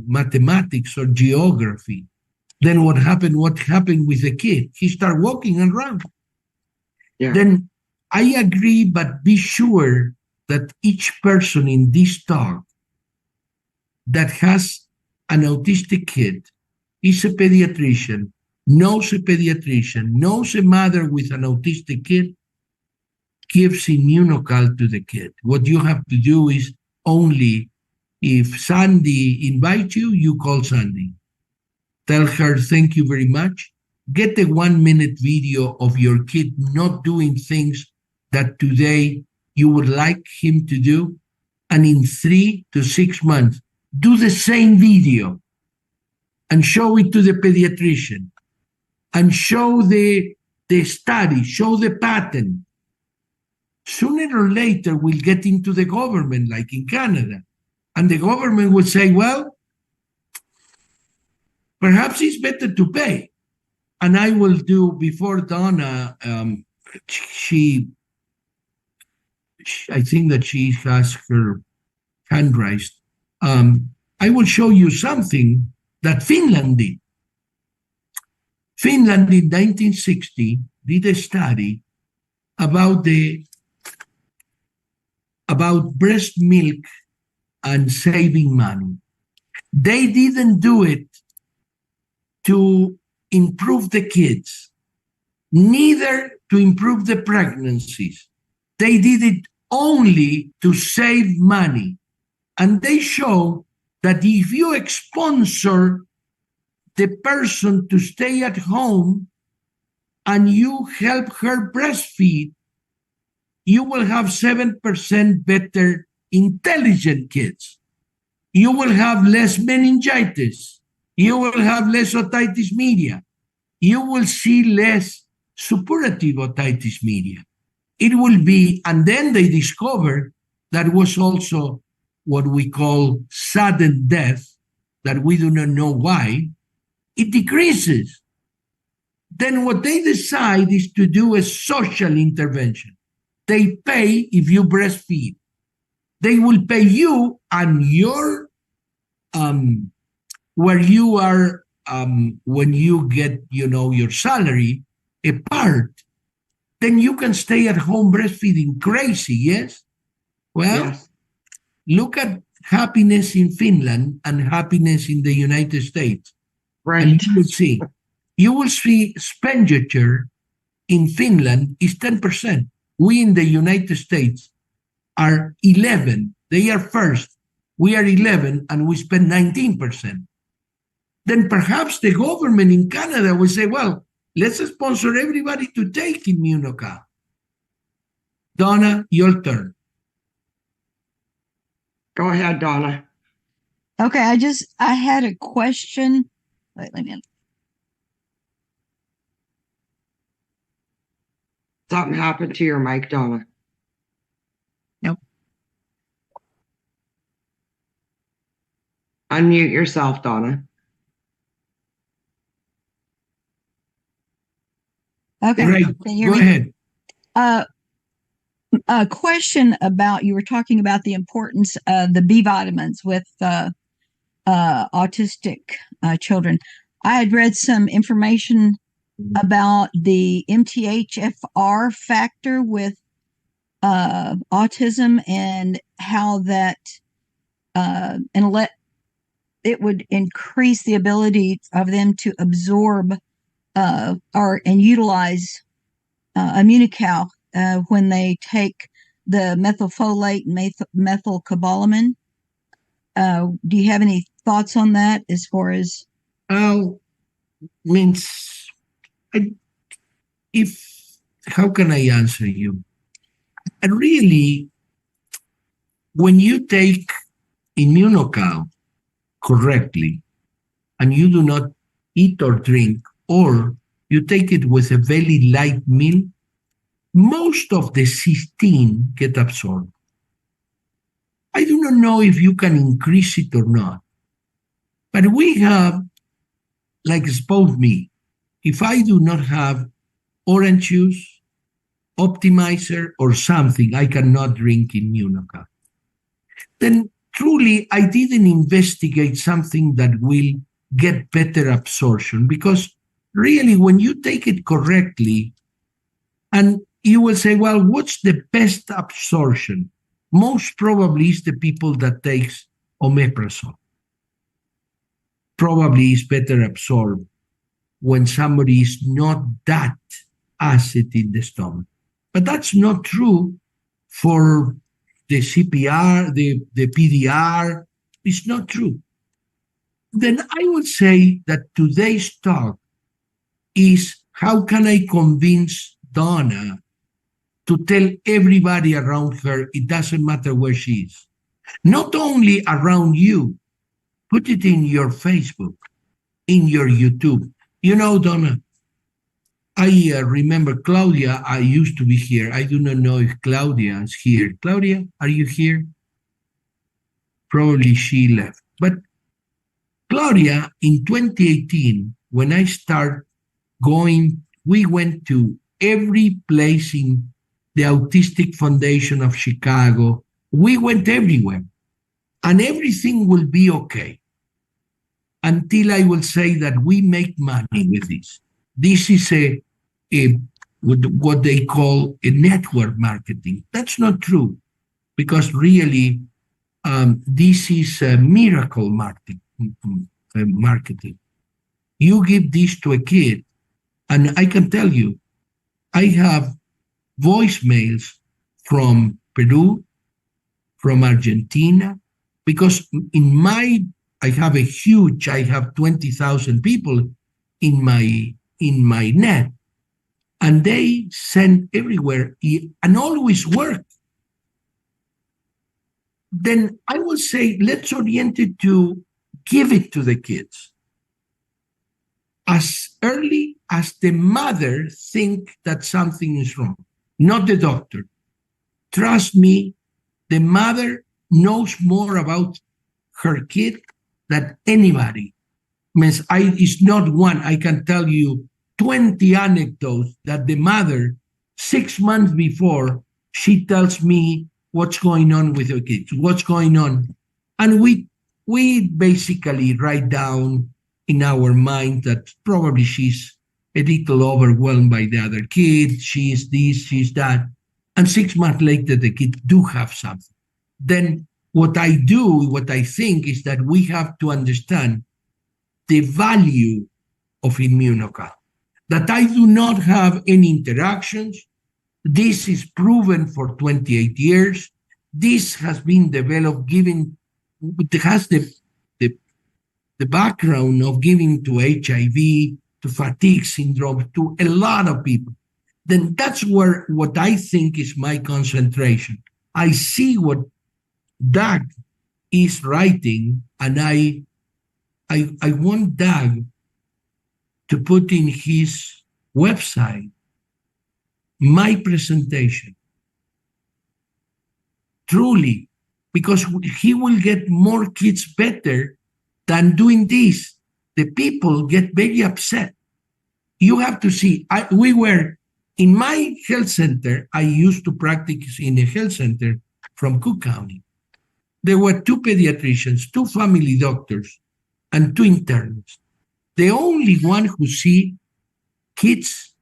mathematics or geography. Then what happened with the kid? He started walking around. Yeah. Then I agree, but be sure that each person in this talk that has an autistic kid is a pediatrician, knows a mother with an autistic kid, gives Immunocal to the kid. What you have to do is only, if Sandi invites you, you call Sandi. Tell her, thank you very much. Get a 1-minute video of your kid not doing things that today you would like him to do. And in 3 to 6 months, do the same video and show it to the pediatrician and show the study, show the pattern. Sooner or later, we'll get into the government, like in Canada. And the government will say, well, perhaps it's better to pay. And I will do, before Donna, I think that she has her hand raised. I will show you something that Finland did. Finland in 1960 did a study about breast milk and saving money. They didn't do it to improve the kids, neither to improve the pregnancies. They did it only to save money. And they show that if you sponsor the person to stay at home and you help her breastfeed, you will have 7% better intelligent kids. You will have less meningitis. You will have less otitis media. You will see less suppurative otitis media. It will be, and then they discovered that was also what we call sudden death, that we do not know why. It decreases. Then what they decide is to do a social intervention. They pay if you breastfeed. They will pay you and your where you are when you get your salary a part. Then you can stay at home breastfeeding crazy, yes? Well, Yes. Look at happiness in Finland and happiness in the United States. Right. And you will see expenditure in Finland is 10%. We in the United States are 11. They are first. We are 11 and we spend 19%. Then perhaps the government in Canada will say, well, let's sponsor everybody to take Immunocal. Donna, your turn. Go ahead, Donna. Okay, I had a question. Wait a minute. Something happened to your mic, Donna. Nope. Unmute yourself, Donna. Okay, Great. can you hear Go me? ahead. A question about, you were talking about the importance of the B vitamins with autistic children. I had read some information about the MTHFR factor with autism and how that and let it would increase the ability of them to absorb or and utilize immunical when they take the methylfolate and methylcobalamin. Do you have any thoughts on that as far as? Means, how can I answer you? Really, when you take immunocal correctly and you do not eat or drink, or you take it with a very light meal, most of the cysteine get absorbed. I do not know if you can increase it or not, but we have, like suppose me, if I do not have orange juice, optimizer, or something, I cannot drink immunocal. Then truly, I didn't investigate something that will get better absorption, because really, when you take it correctly, and you will say, well, what's the best absorption? Most probably is the people that takes omeprazole. Probably is better absorbed when somebody is not that acid in the stomach. But that's not true for the CPR, the PDR. It's not true. Then I would say that today's talk is how can I convince Donna to tell everybody around her, it doesn't matter where she is. Not only around you, put it in your Facebook, in your YouTube. You know, Donna, I remember Claudia, I used to be here. I do not know if Claudia is here. Claudia, are you here? Probably she left. But Claudia, in 2018, when I started going, we went to every place in the Autistic Foundation of Chicago. We went everywhere, and everything will be okay until I will say that we make money with this. This is what they call a network marketing. That's not true, because really this is a miracle marketing. You give this to a kid, and I can tell you, I have voicemails from Peru, from Argentina, because I have 20,000 people in my net, and they send everywhere and always work. Then I will say, let's orient it to give it to the kids as early as the mother think that something is wrong, not the doctor. Trust me, the mother knows more about her kid than anybody. Means it's not one. I can tell you 20 anecdotes that the mother, 6 months before, she tells me what's going on with her kids, what's going on. And we basically write down in our mind that probably she's a little overwhelmed by the other kid, she's this, she's that. And 6 months later, the kid do have something. Then what I think is that we have to understand the value of immunocal, that I do not have any interactions. This is proven for 28 years. This has been developed, it has the background of giving to HIV, to fatigue syndrome, to a lot of people. Then that's where what I think is my concentration. I see what Doug is writing, and I want Doug to put in his website my presentation. Truly, because he will get more kids better than doing this. The people get very upset. You have to see, we were in my health center. I used to practice in a health center from Cook County. There were 2 pediatricians, 2 family doctors, and 2 internists. The only one who see kids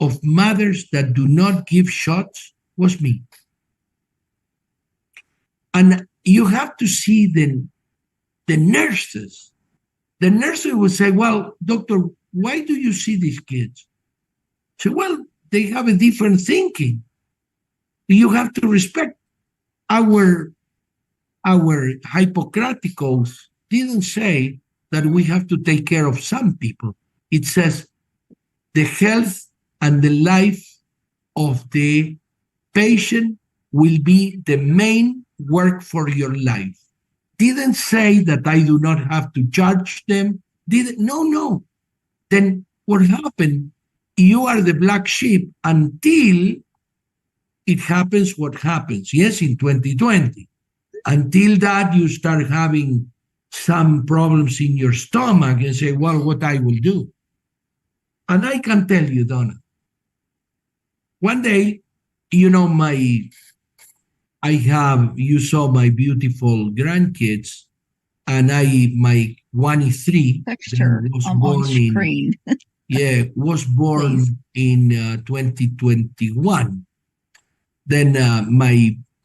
of mothers that do not give shots was me. And you have to see the nurses. The nurses would say, well, doctor, why do you see these kids? So, well, they have a different thinking. You have to respect our Hippocratic oath didn't say that we have to take care of some people. It says the health and the life of the patient will be the main work for your life. Didn't say that I do not have to charge them. No. Then what happened? You are the black sheep until it happens what happens. Yes, in 2020. Until that, you start having some problems in your stomach and say, well, what I will do. And I can tell you, Donna, one day, you saw my beautiful grandkids, and my one is 3. Picture Was on born screen. was born in 2021. Then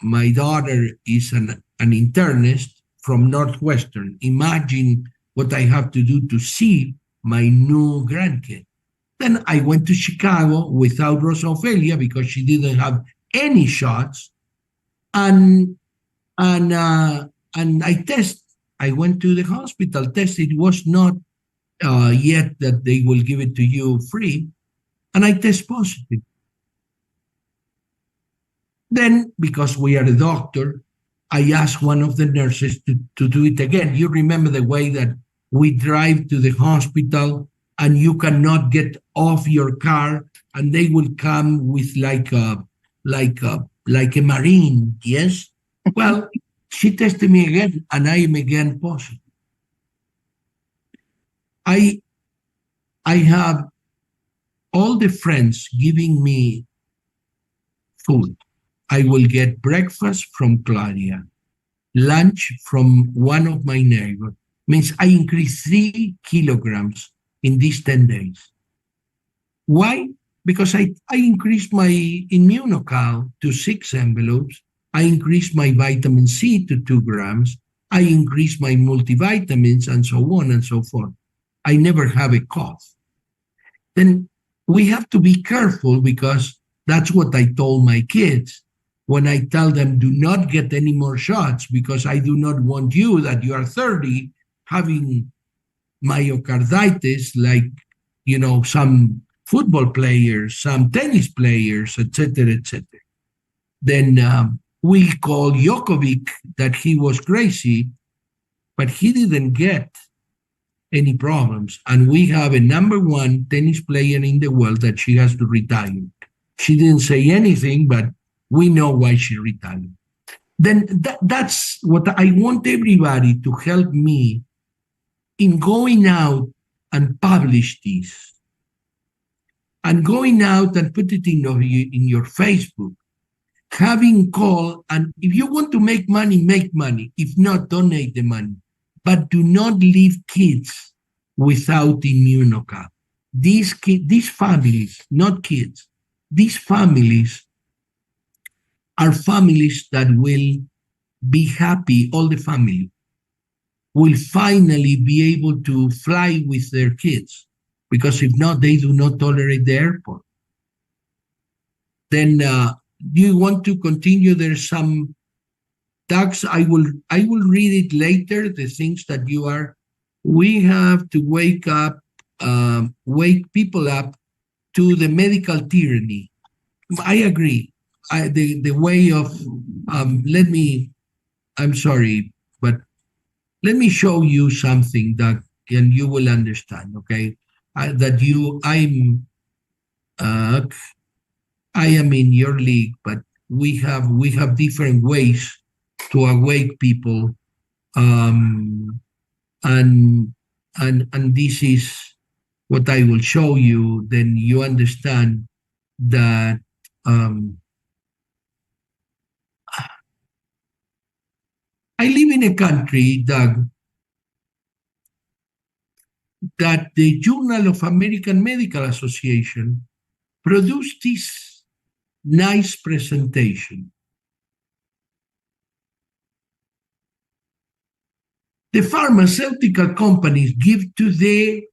my daughter is an internist from Northwestern. Imagine what I have to do to see my new grandkid. Then I went to Chicago without Rosa Ophelia because she didn't have any shots, and I test. I went to the hospital, tested. It was not yet that they will give it to you free, and I test positive. Then, because we are a doctor, I asked one of the nurses to do it again. You remember the way that we drive to the hospital and you cannot get off your car, and they will come with like a marine, yes? Well, she tested me again, and I am again positive. I have all the friends giving me food. I will get breakfast from Claudia, lunch from one of my neighbors. Means I increased 3 kilograms in these 10 days. Why? Because I increased my immunocal to 6 envelopes. I increased my vitamin C to 2 grams. I increased my multivitamins and so on and so forth. I never have a cough. Then we have to be careful, because that's what I told my kids when I tell them, do not get any more shots, because I do not want you, that you are 30, having myocarditis like, some football players, some tennis players, etc., etc. Then we call Djokovic that he was crazy, but he didn't get any problems. And we have a number 1 tennis player in the world that she has to retire. She didn't say anything, but we know why she retired. Then that's what I want everybody to help me in going out and publish this. And going out and put it in your Facebook. Having call, and if you want to make money, make money. If not, donate the money. But do not leave kids without immunocal. These families, not kids, these families are families that will be happy. All the family will finally be able to fly with their kids, because if not, they do not tolerate the airport. Then do you want to continue? There's some tags. I will read it later, the things that you are. We have to wake people up to the medical tyranny. I agree. The way of, I'm sorry, but let me show you something that, and you will understand, okay? I am in your league, but we have different ways to awake people, and this is what I will show you. Then you understand that I live in a country, Doug, that the Journal of American Medical Association produced this nice presentation. The pharmaceutical companies give to the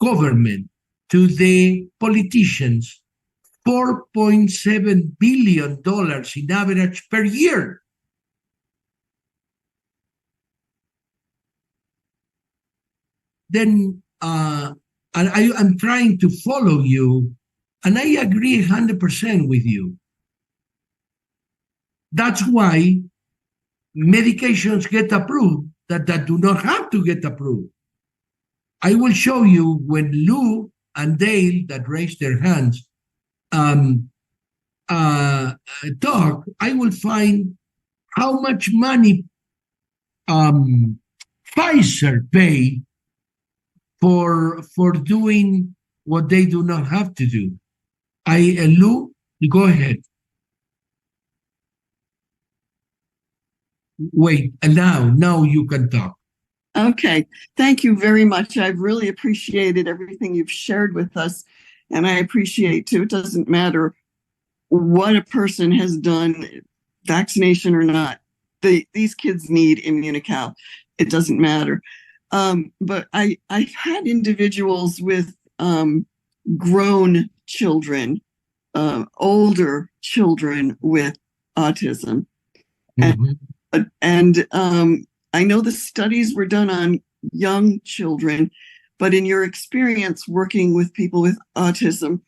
government, to the politicians, $4.7 billion in average per year. Then I'm trying to follow you, and I agree 100% with you. That's why medications get approved that do not have to get approved. I will show you when Lou and Dale, that raised their hands, talk, I will find how much money Pfizer pay for doing what they do not have to do. Lou, go ahead. Wait, now you can talk. Okay, thank you very much. I've really appreciated everything you've shared with us, and I appreciate too, it doesn't matter what a person has done, vaccination or not, these kids need Immunical. It doesn't matter. But I've had individuals with grown children, older children with autism. Mm-hmm. And I know the studies were done on young children, but in your experience working with people with autism,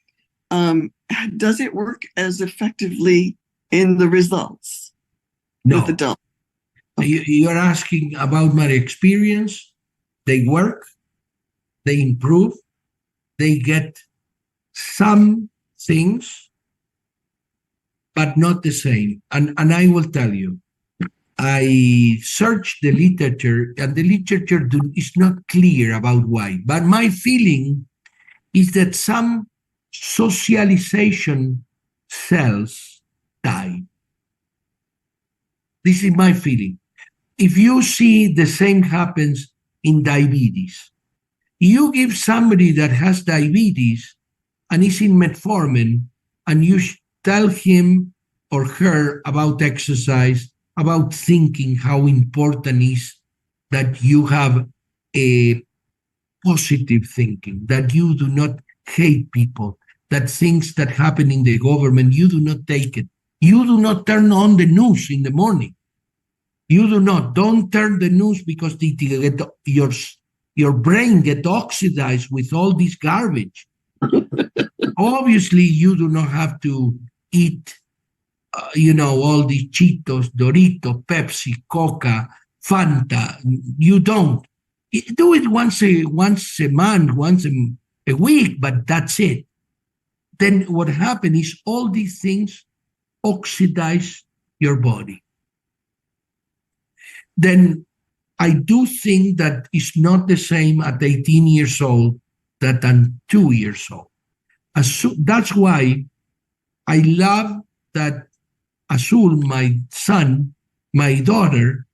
does it work as effectively in the results with adults? You're asking about my experience. They work, they improve, they get some things, but not the same. And I will tell you, I searched the literature, and the literature is not clear about why. But my feeling is that some socialization cells die. This is my feeling. If you see the same happens in diabetes, you give somebody that has diabetes and is in metformin, and you tell him or her about exercise, about thinking, how important is that you have a positive thinking, that you do not hate people, that things that happen in the government, you do not take it. You do not turn on the news in the morning. You do not. Don't turn the news, because your brain gets oxidized with all this garbage. Obviously, you do not have to eat all the Cheetos, Doritos, Pepsi, Coca, Fanta. You don't. Do it once a month, once a week, but that's it. Then what happens is all these things oxidize your body. Then I do think that it's not the same at 18 years old that at 2 years old. That's why I love that Azul, my son, my daughter,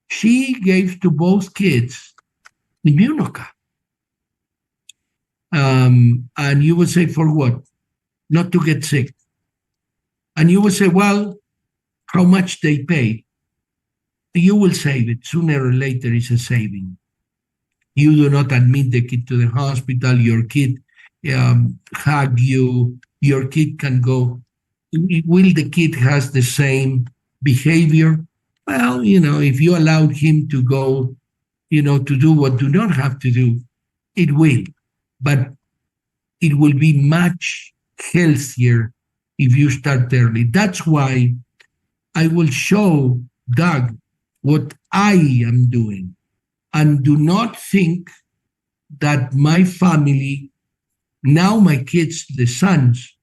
she gave to both kids Immunoca. And you would say, for what? Not to get sick. And you would say, well, how much they pay? You will save it. Sooner or later, it's a saving. You do not admit the kid to the hospital. Your kid hug you. Your kid can go. Will the kid has the same behavior? Well, if you allowed him to go, to do what do not have to do, it will. But it will be much healthier if you start early. That's why I will show Doug what I am doing. And do not think that my family, now my kids, the sons,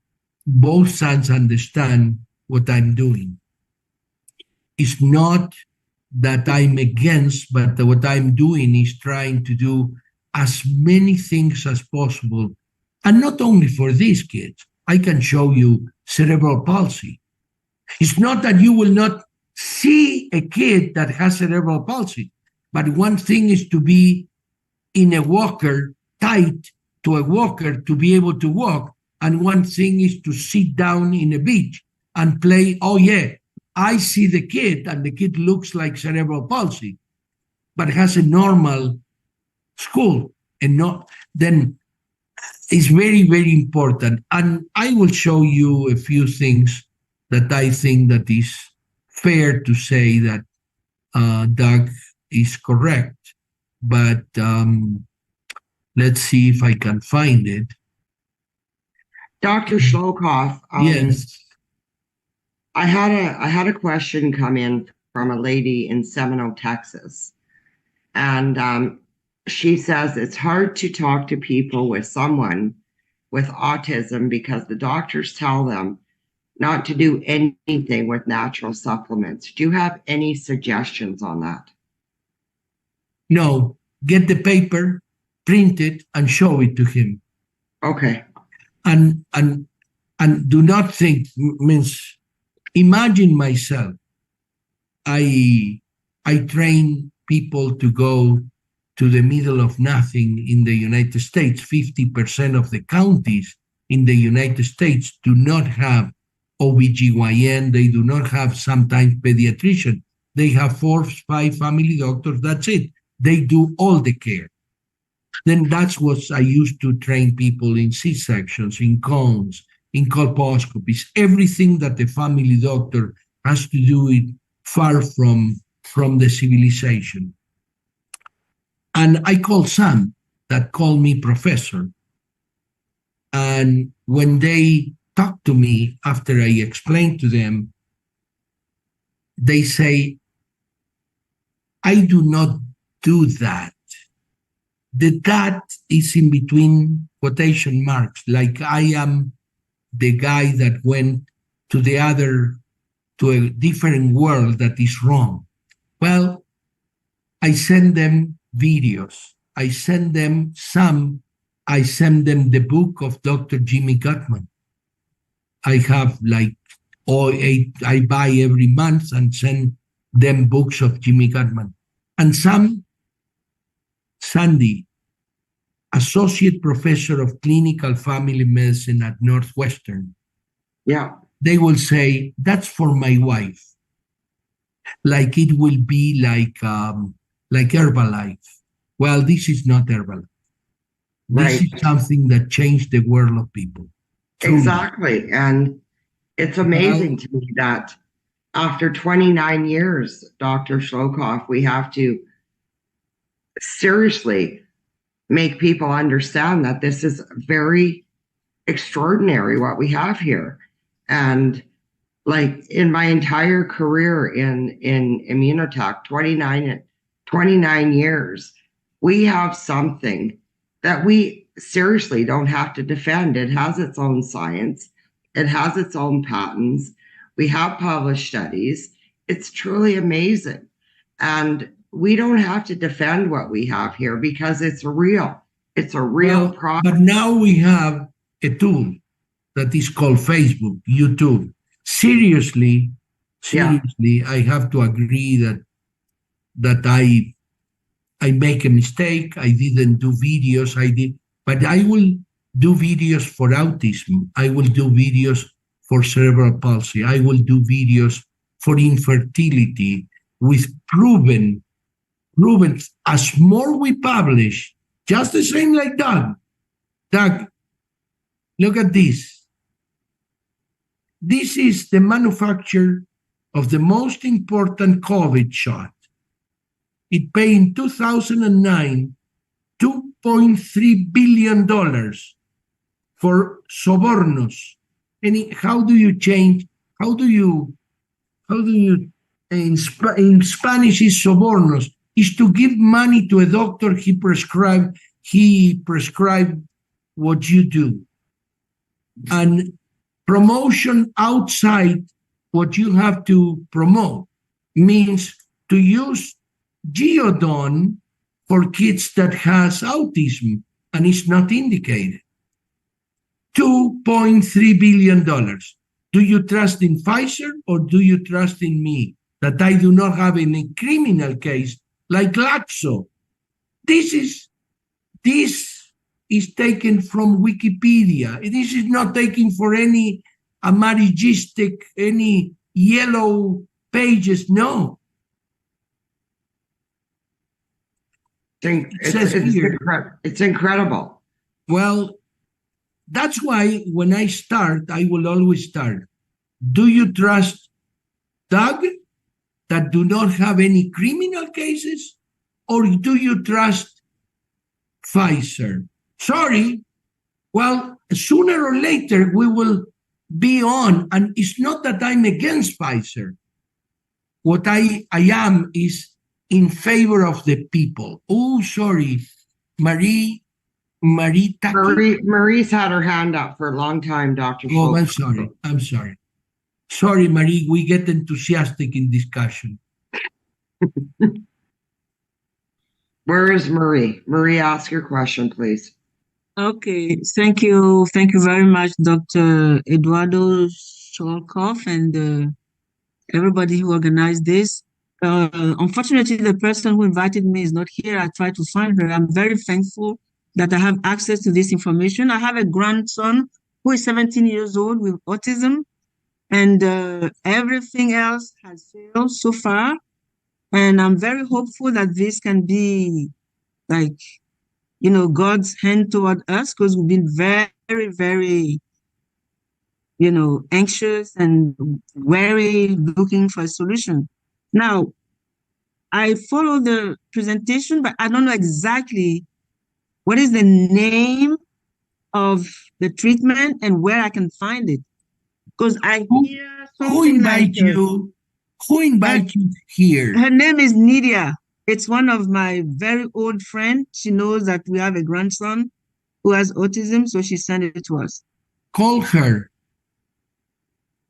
both sons understand what I'm doing. It's not that I'm against, but what I'm doing is trying to do as many things as possible. And not only for these kids. I can show you cerebral palsy. It's not that you will not see a kid that has cerebral palsy, but one thing is to be in a walker, tied to a walker to be able to walk, and one thing is to sit down in a beach and play, oh yeah, I see the kid, and the kid looks like cerebral palsy, but has a normal school, and not then it's very, very important. And I will show you a few things that I think that is fair to say that Doug is correct. But let's see if I can find it. Dr. Scholcoff, Yes. I had a question come in from a lady in Seminole, Texas, and she says it's hard to talk to people with someone with autism because the doctors tell them not to do anything with natural supplements. Do you have any suggestions on that? No, get the paper, print it, and show it to him. Okay. And do not think, means imagine myself. I train people to go to the middle of nothing in the United States. 50% of the counties in the United States do not have OBGYN. They do not have sometimes pediatrician. They have 4, 5 family doctors. That's it. They do all the care. Then that's what I used to train people in C-sections, in cones, in colposcopies, everything that the family doctor has to do it far from the civilization. And I call some that call me professor. And when they talk to me after I explain to them, they say, I do not do that. The that is in between quotation marks, like I am the guy that went to a different world that is wrong. Well, I send them videos. I send them the book of Dr. Jimmy Gutman. I have I buy every month and send them books of Jimmy Gutman. And some, Sandi, associate professor of clinical family medicine at Northwestern. Yeah. They will say, that's for my wife. Like it will be like Herbalife. Well, this is not Herbalife. This is something that changed the world of people. Truly. Exactly. And it's amazing to me that after 29 years, Dr. Scholcoff, we have to seriously make people understand that this is very extraordinary what we have here. And like in my entire career in immunotech, 29 years, we have something that we seriously don't have to defend. It has its own science. It has its own patents. We have published studies. It's truly amazing. And we don't have to defend what we have here because it's real. It's a real product. But now we have a tool that is called Facebook, YouTube. Seriously, I have to agree that I make a mistake. I didn't do videos. But I will do videos for autism. I will do videos for cerebral palsy. I will do videos for infertility with proven, as more we publish, just the same like Doug. Doug, look at this. This is the manufacture of the most important COVID shot. It paid in 2009 $2.3 billion for sobornos. How do you in Spanish is sobornos, is to give money to a doctor he prescribed what you do. And promotion outside what you have to promote means to use Geodon for kids that has autism and is not indicated. $2.3 billion. Do you trust in Pfizer or do you trust in me that I do not have any criminal case like Glaxo? This is taken from Wikipedia. This is not taken for any amarillistic, any yellow pages. No. It says here. It's incredible. Well, that's why when I start, I will always start. Do you trust Doug that do not have any criminal cases? Or do you trust Pfizer? Sorry. Well, sooner or later we will be on. And it's not that I'm against Pfizer. What I am is in favor of the people. Oh, sorry. Marie Taki? Marie's had her hand up for a long time, Dr. Oh, Scholcoff. I'm sorry. Sorry, Marie, we get enthusiastic in discussion. Where is Marie? Marie, ask your question, please. Okay, thank you. Thank you very much, Dr. Eduardo Scholcoff, and everybody who organized this. Unfortunately, the person who invited me is not here. I tried to find her. I'm very thankful that I have access to this information. I have a grandson who is 17 years old with autism, and everything else has failed so far. And I'm very hopeful that this can be like, God's hand toward us, because we've been very, very, anxious and very looking for a solution. Now, I follow the presentation, but I don't know exactly what is the name of the treatment and where I can find it. Because I hear something Who invite like, you? Who invite you here? Her name is Nidia. It's one of my very old friends. She knows that we have a grandson who has autism, so she sent it to us. Call her.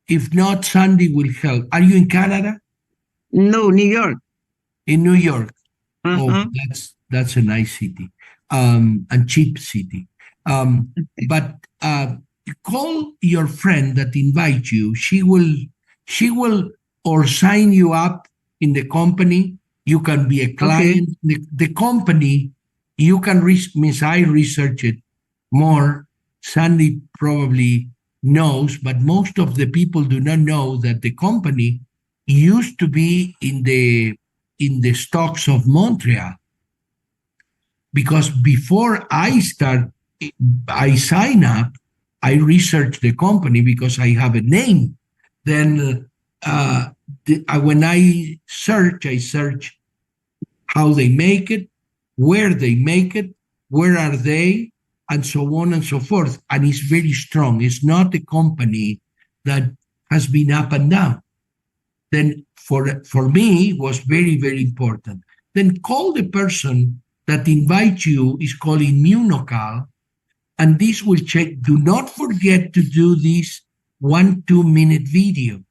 If not, Sandi will help. Are you in Canada? No, New York. In New York. Uh-huh. Oh, that's a nice city, and cheap city. But call your friend that invite you. She will or sign you up in the company. You can be a client. Okay. The company, you can I research it more. Sandi probably knows, but most of the people do not know that the company used to be in the stocks of Montreal. Because before I sign up, I research the company because I have a name. Then when I search how they make it, where they make it, where are they, and so on and so forth. And it's very strong. It's not a company that has been up and down. Then for me, it was very, very important. Then call the person that invites you, is called Immunocal, and this will check. Do not forget to do this 1-2 minute video,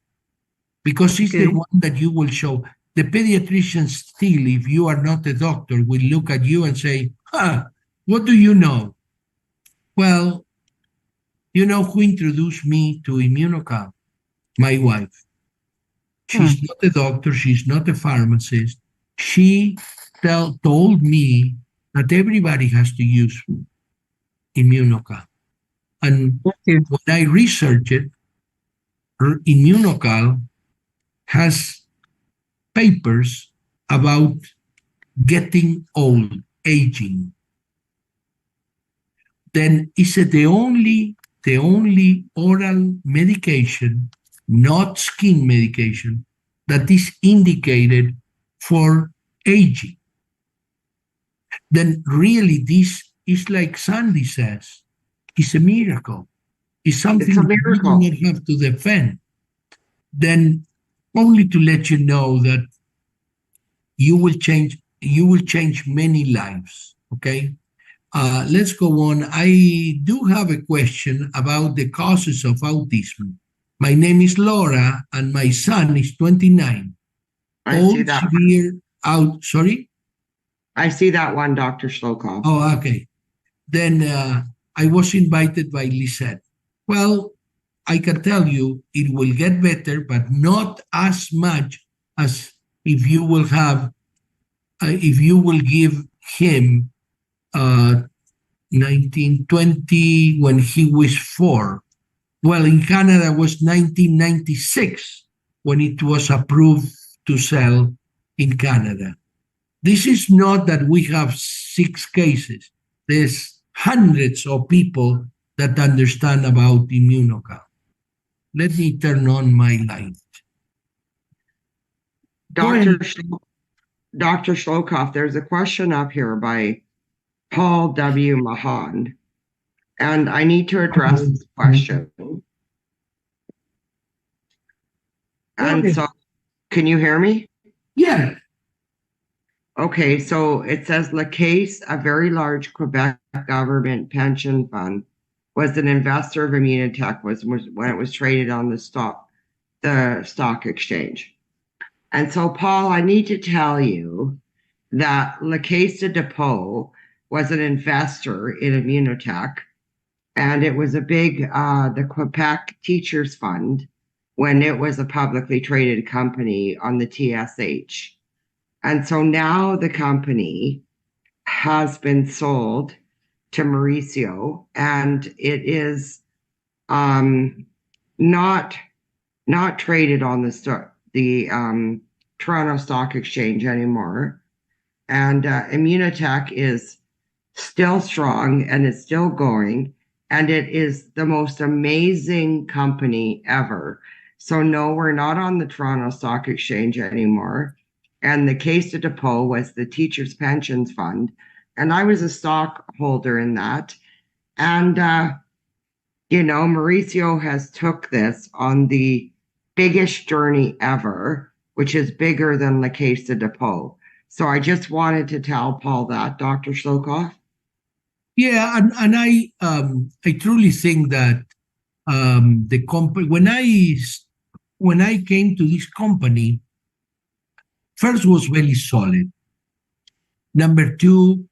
because it's the one that you will show. The pediatrician still, if you are not a doctor, will look at you and say, what do you know? Well, you know who introduced me to Immunocal? My wife. She's not a doctor. She's not a pharmacist. She told me that everybody has to use Immunocal. And when I researched it, Immunocal has papers about getting old, aging. Then is it the only oral medication, not skin medication, that is indicated for aging. Then really this is like Sandi says, it's a miracle. It's something It's a miracle. we don't have to defend. Then only to let you know that you will change many lives, okay? Let's go on. I do have a question about the causes of autism. My name is Laura, and my son is 29. I see that. Sorry? I see that one, Dr. Scholcoff. Oh, okay. Then I was invited by Lisette. Well, I can tell you it will get better, but not as much as if you will give him 1920 when he was 4. Well, in Canada was 1996. when it was approved to sell in Canada. This is not that we have 6 cases. There's hundreds of people that understand about immunocount. Let me turn on my light. Dr. Scholcoff, there's a question up here by Paul W. Mahan, and I need to address this question. And so, can you hear me? Yeah. Okay, so it says La Caisse, a very large Quebec government pension fund, was an investor of Immunotech when it was traded on the stock exchange. And so, Paul, I need to tell you that La Caisse de Depot was an investor in Immunotech, and it was a big, the Quebec Teachers Fund, when it was a publicly traded company on the TSH. And so now the company has been sold to Mauricio, and it is not traded on the Toronto Stock Exchange anymore. And Immunotech is still strong, and it's still going, and it is the most amazing company ever. So no, we're not on the Toronto Stock Exchange anymore. And the Caisse de Depot was the Teachers Pensions Fund, and I was a stockholder in that. And Mauricio has took this on the biggest journey ever, which is bigger than La Caisse de Depot. So I just wanted to tell Paul that, Dr. Scholcoff. Yeah, and I truly think that the company, when I came to this company, first was very solid. Number 2,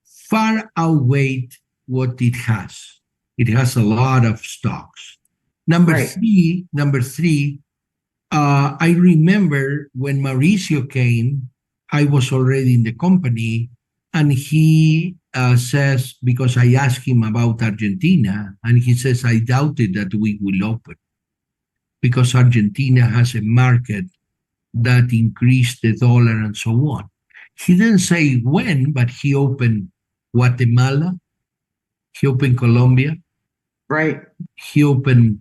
far outweighed what it has. It has a lot of stocks. Number three, I remember when Mauricio came, I was already in the company, and he says, because I asked him about Argentina, and he says, I doubted that we will open, because Argentina has a market that increased the dollar and so on. He didn't say when, but he opened Guatemala, he opened Colombia, right? He opened,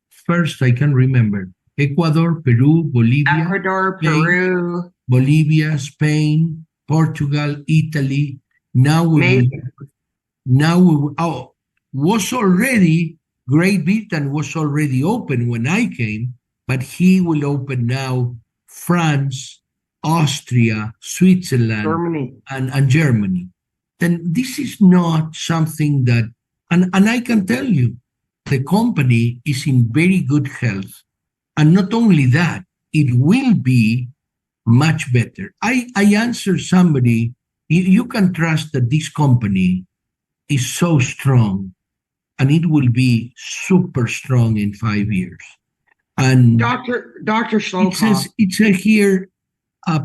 first I can remember, Ecuador, Peru, Bolivia, Spain, Peru, Bolivia, Spain, Portugal, Italy. Now was already, Great Britain was already open when I came, but he will open now France, Austria, Switzerland, Germany, and Germany. Then this is not something that, and I can tell you, the company is in very good health. And not only that, it will be much better. I answer somebody, you can trust that this company is so strong, and it will be super strong in 5 years. And Dr. Scholcoff, it says here,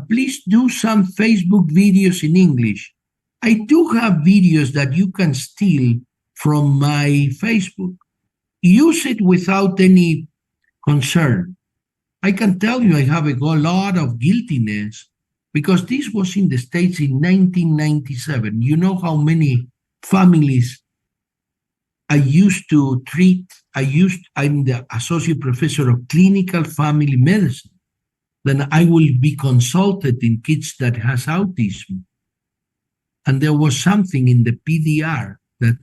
please do some Facebook videos in English. I do have videos that you can steal from my Facebook. Use it without any concern. I can tell you I have a lot of guiltiness because this was in the States in 1997. You know how many families I used to treat. I'm the associate professor of clinical family medicine. Then I will be consulted in kids that has autism. And there was something in the PDR that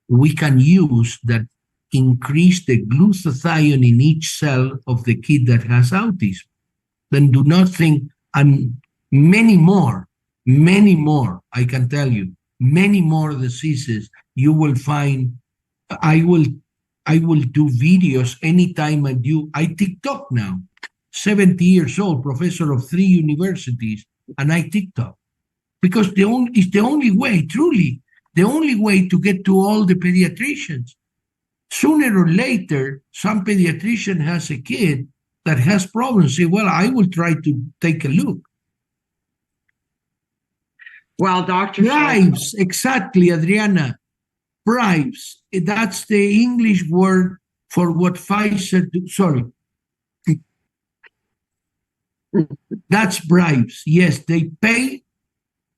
we can use that increase the glutathione in each cell of the kid that has autism. Then do not think, and many more, I can tell you, many more diseases you will find. I will do videos anytime I TikTok now. 70 years old, professor of 3 universities, and I TikTok. Because it's the only way, truly, the only way to get to all the pediatricians. Sooner or later, some pediatrician has a kid that has problems. Say, well, I will try to take a look. Well, Dr. Bribes, exactly, Adriana. Bribes. That's the English word for what Pfizer, That's bribes. Yes, they pay.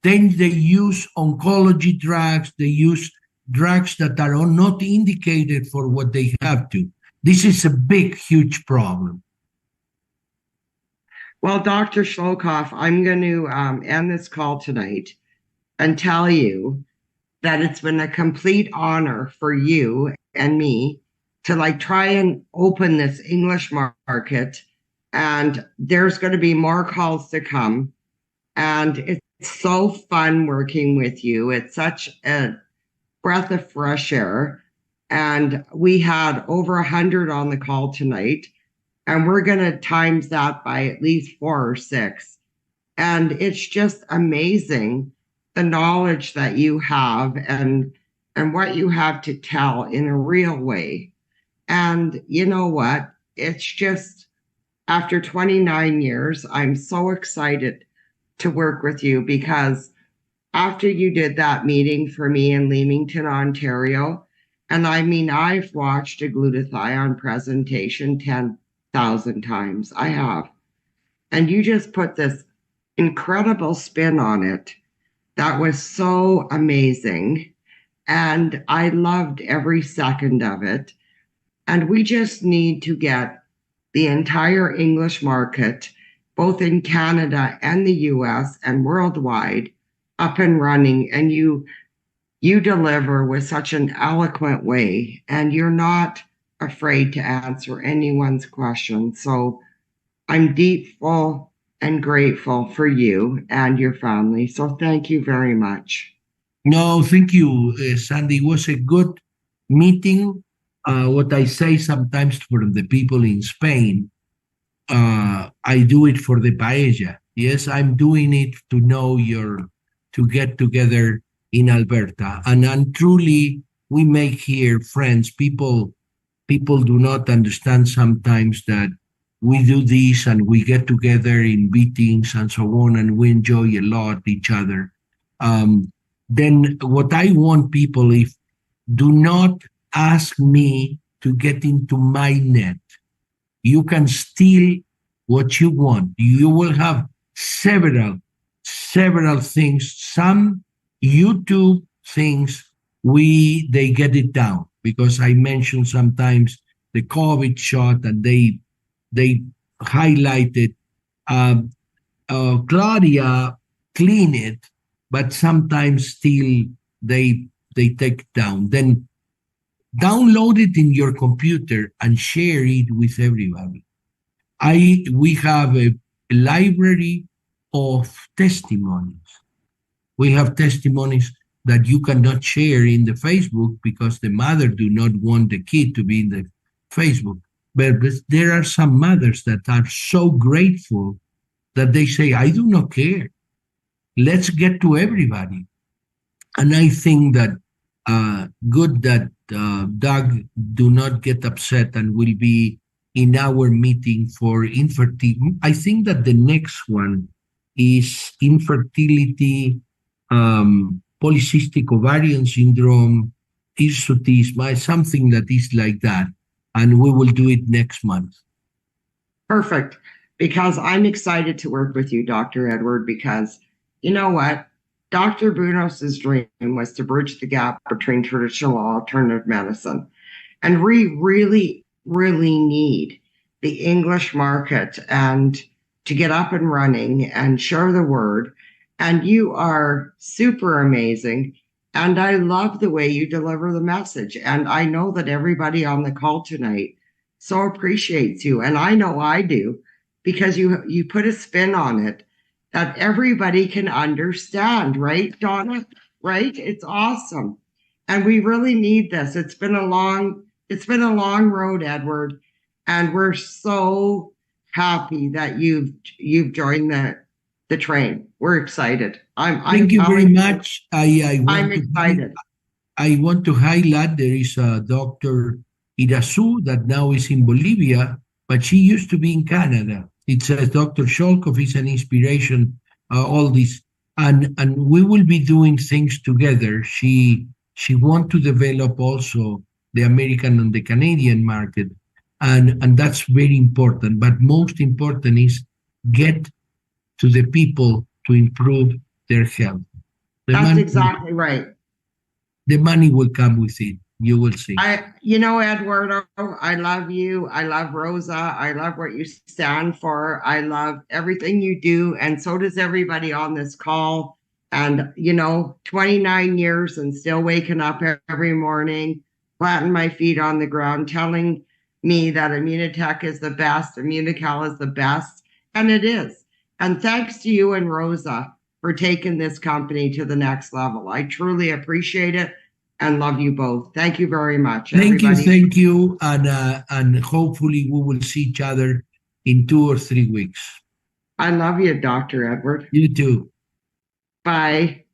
Then they use oncology drugs. They use drugs that are not indicated for what they have to. This is a big, huge problem. Well, Dr. Scholcoff, I'm going to end this call tonight and tell you that it's been a complete honor for you and me to like try and open this English market. And there's going to be more calls to come. And it's so fun working with you. It's such a breath of fresh air. And we had over 100 on the call tonight. And we're going to times that by at least 4 or 6. And it's just amazing the knowledge that you have and what you have to tell in a real way. And you know what? It's just after 29 years, I'm so excited to work with you because after you did that meeting for me in Leamington, Ontario, and I mean, I've watched a glutathione presentation 10,000 times. I have. And you just put this incredible spin on it that was so amazing. And I loved every second of it. And we just need to get the entire English market, both in Canada and the US and worldwide, up and running. And you deliver with such an eloquent way, and you're not afraid to answer anyone's questions. So I'm deepful and grateful for you and your family. So thank you very much. No, thank you, Sandi. It was a good meeting. What I say sometimes for the people in Spain, I do it for the paella. Yes, I'm doing it to get together in Alberta. And truly, we make here friends. People do not understand sometimes that we do this and we get together in meetings and so on, and we enjoy a lot each other. Then what I want people, if do not ask me to get into my net. You can steal what you want. You will have several things. Some YouTube things, they get it down because I mentioned sometimes the COVID shot and they highlighted. Claudia clean it, but sometimes still they take down. Then download it in your computer and share it with everybody. We have a library of testimonies. We have testimonies that you cannot share in the Facebook because the mother do not want the kid to be in the Facebook. But there are some mothers that are so grateful that they say, I do not care. Let's get to everybody. And I think that good that Doug do not get upset and will be in our meeting for infertility. I think that the next one is infertility, polycystic ovarian syndrome, hirsutism, something that is like that. And we will do it next month. Perfect. Because I'm excited to work with you, Dr. Edward, because you know what? Dr. Brunos's dream was to bridge the gap between traditional and alternative medicine. And we really, really need the English market and to get up and running and share the word. And you are super amazing. And I love the way you deliver the message. And I know that everybody on the call tonight so appreciates you. And I know I do, because you put a spin on it that everybody can understand, right, Donna? Right? It's awesome. And we really need this. It's been a long road, Edward. And we're so happy that you've joined the train. We're excited. Thank you very much. I'm excited. I want to highlight there is a Dr. Irasu that now is in Bolivia, but she used to be in Canada. It says Dr. Scholcoff is an inspiration, all this. And we will be doing things together. She wants to develop also the American and the Canadian market. And that's very important. But most important is get to the people to improve their health. That's exactly right. The money will come with it. You will see. Eduardo, I love you. I love Rosa. I love what you stand for. I love everything you do. And so does everybody on this call. And, 29 years and still waking up every morning, planting my feet on the ground, telling me that Immunotech is the best, Immunical is the best. And it is. And thanks to you and Rosa for taking this company to the next level. I truly appreciate it and love you both. Thank you very much. Thank everybody. you. And hopefully we will see each other in 2 or 3 weeks. I love you, Dr. Edward. You too. Bye.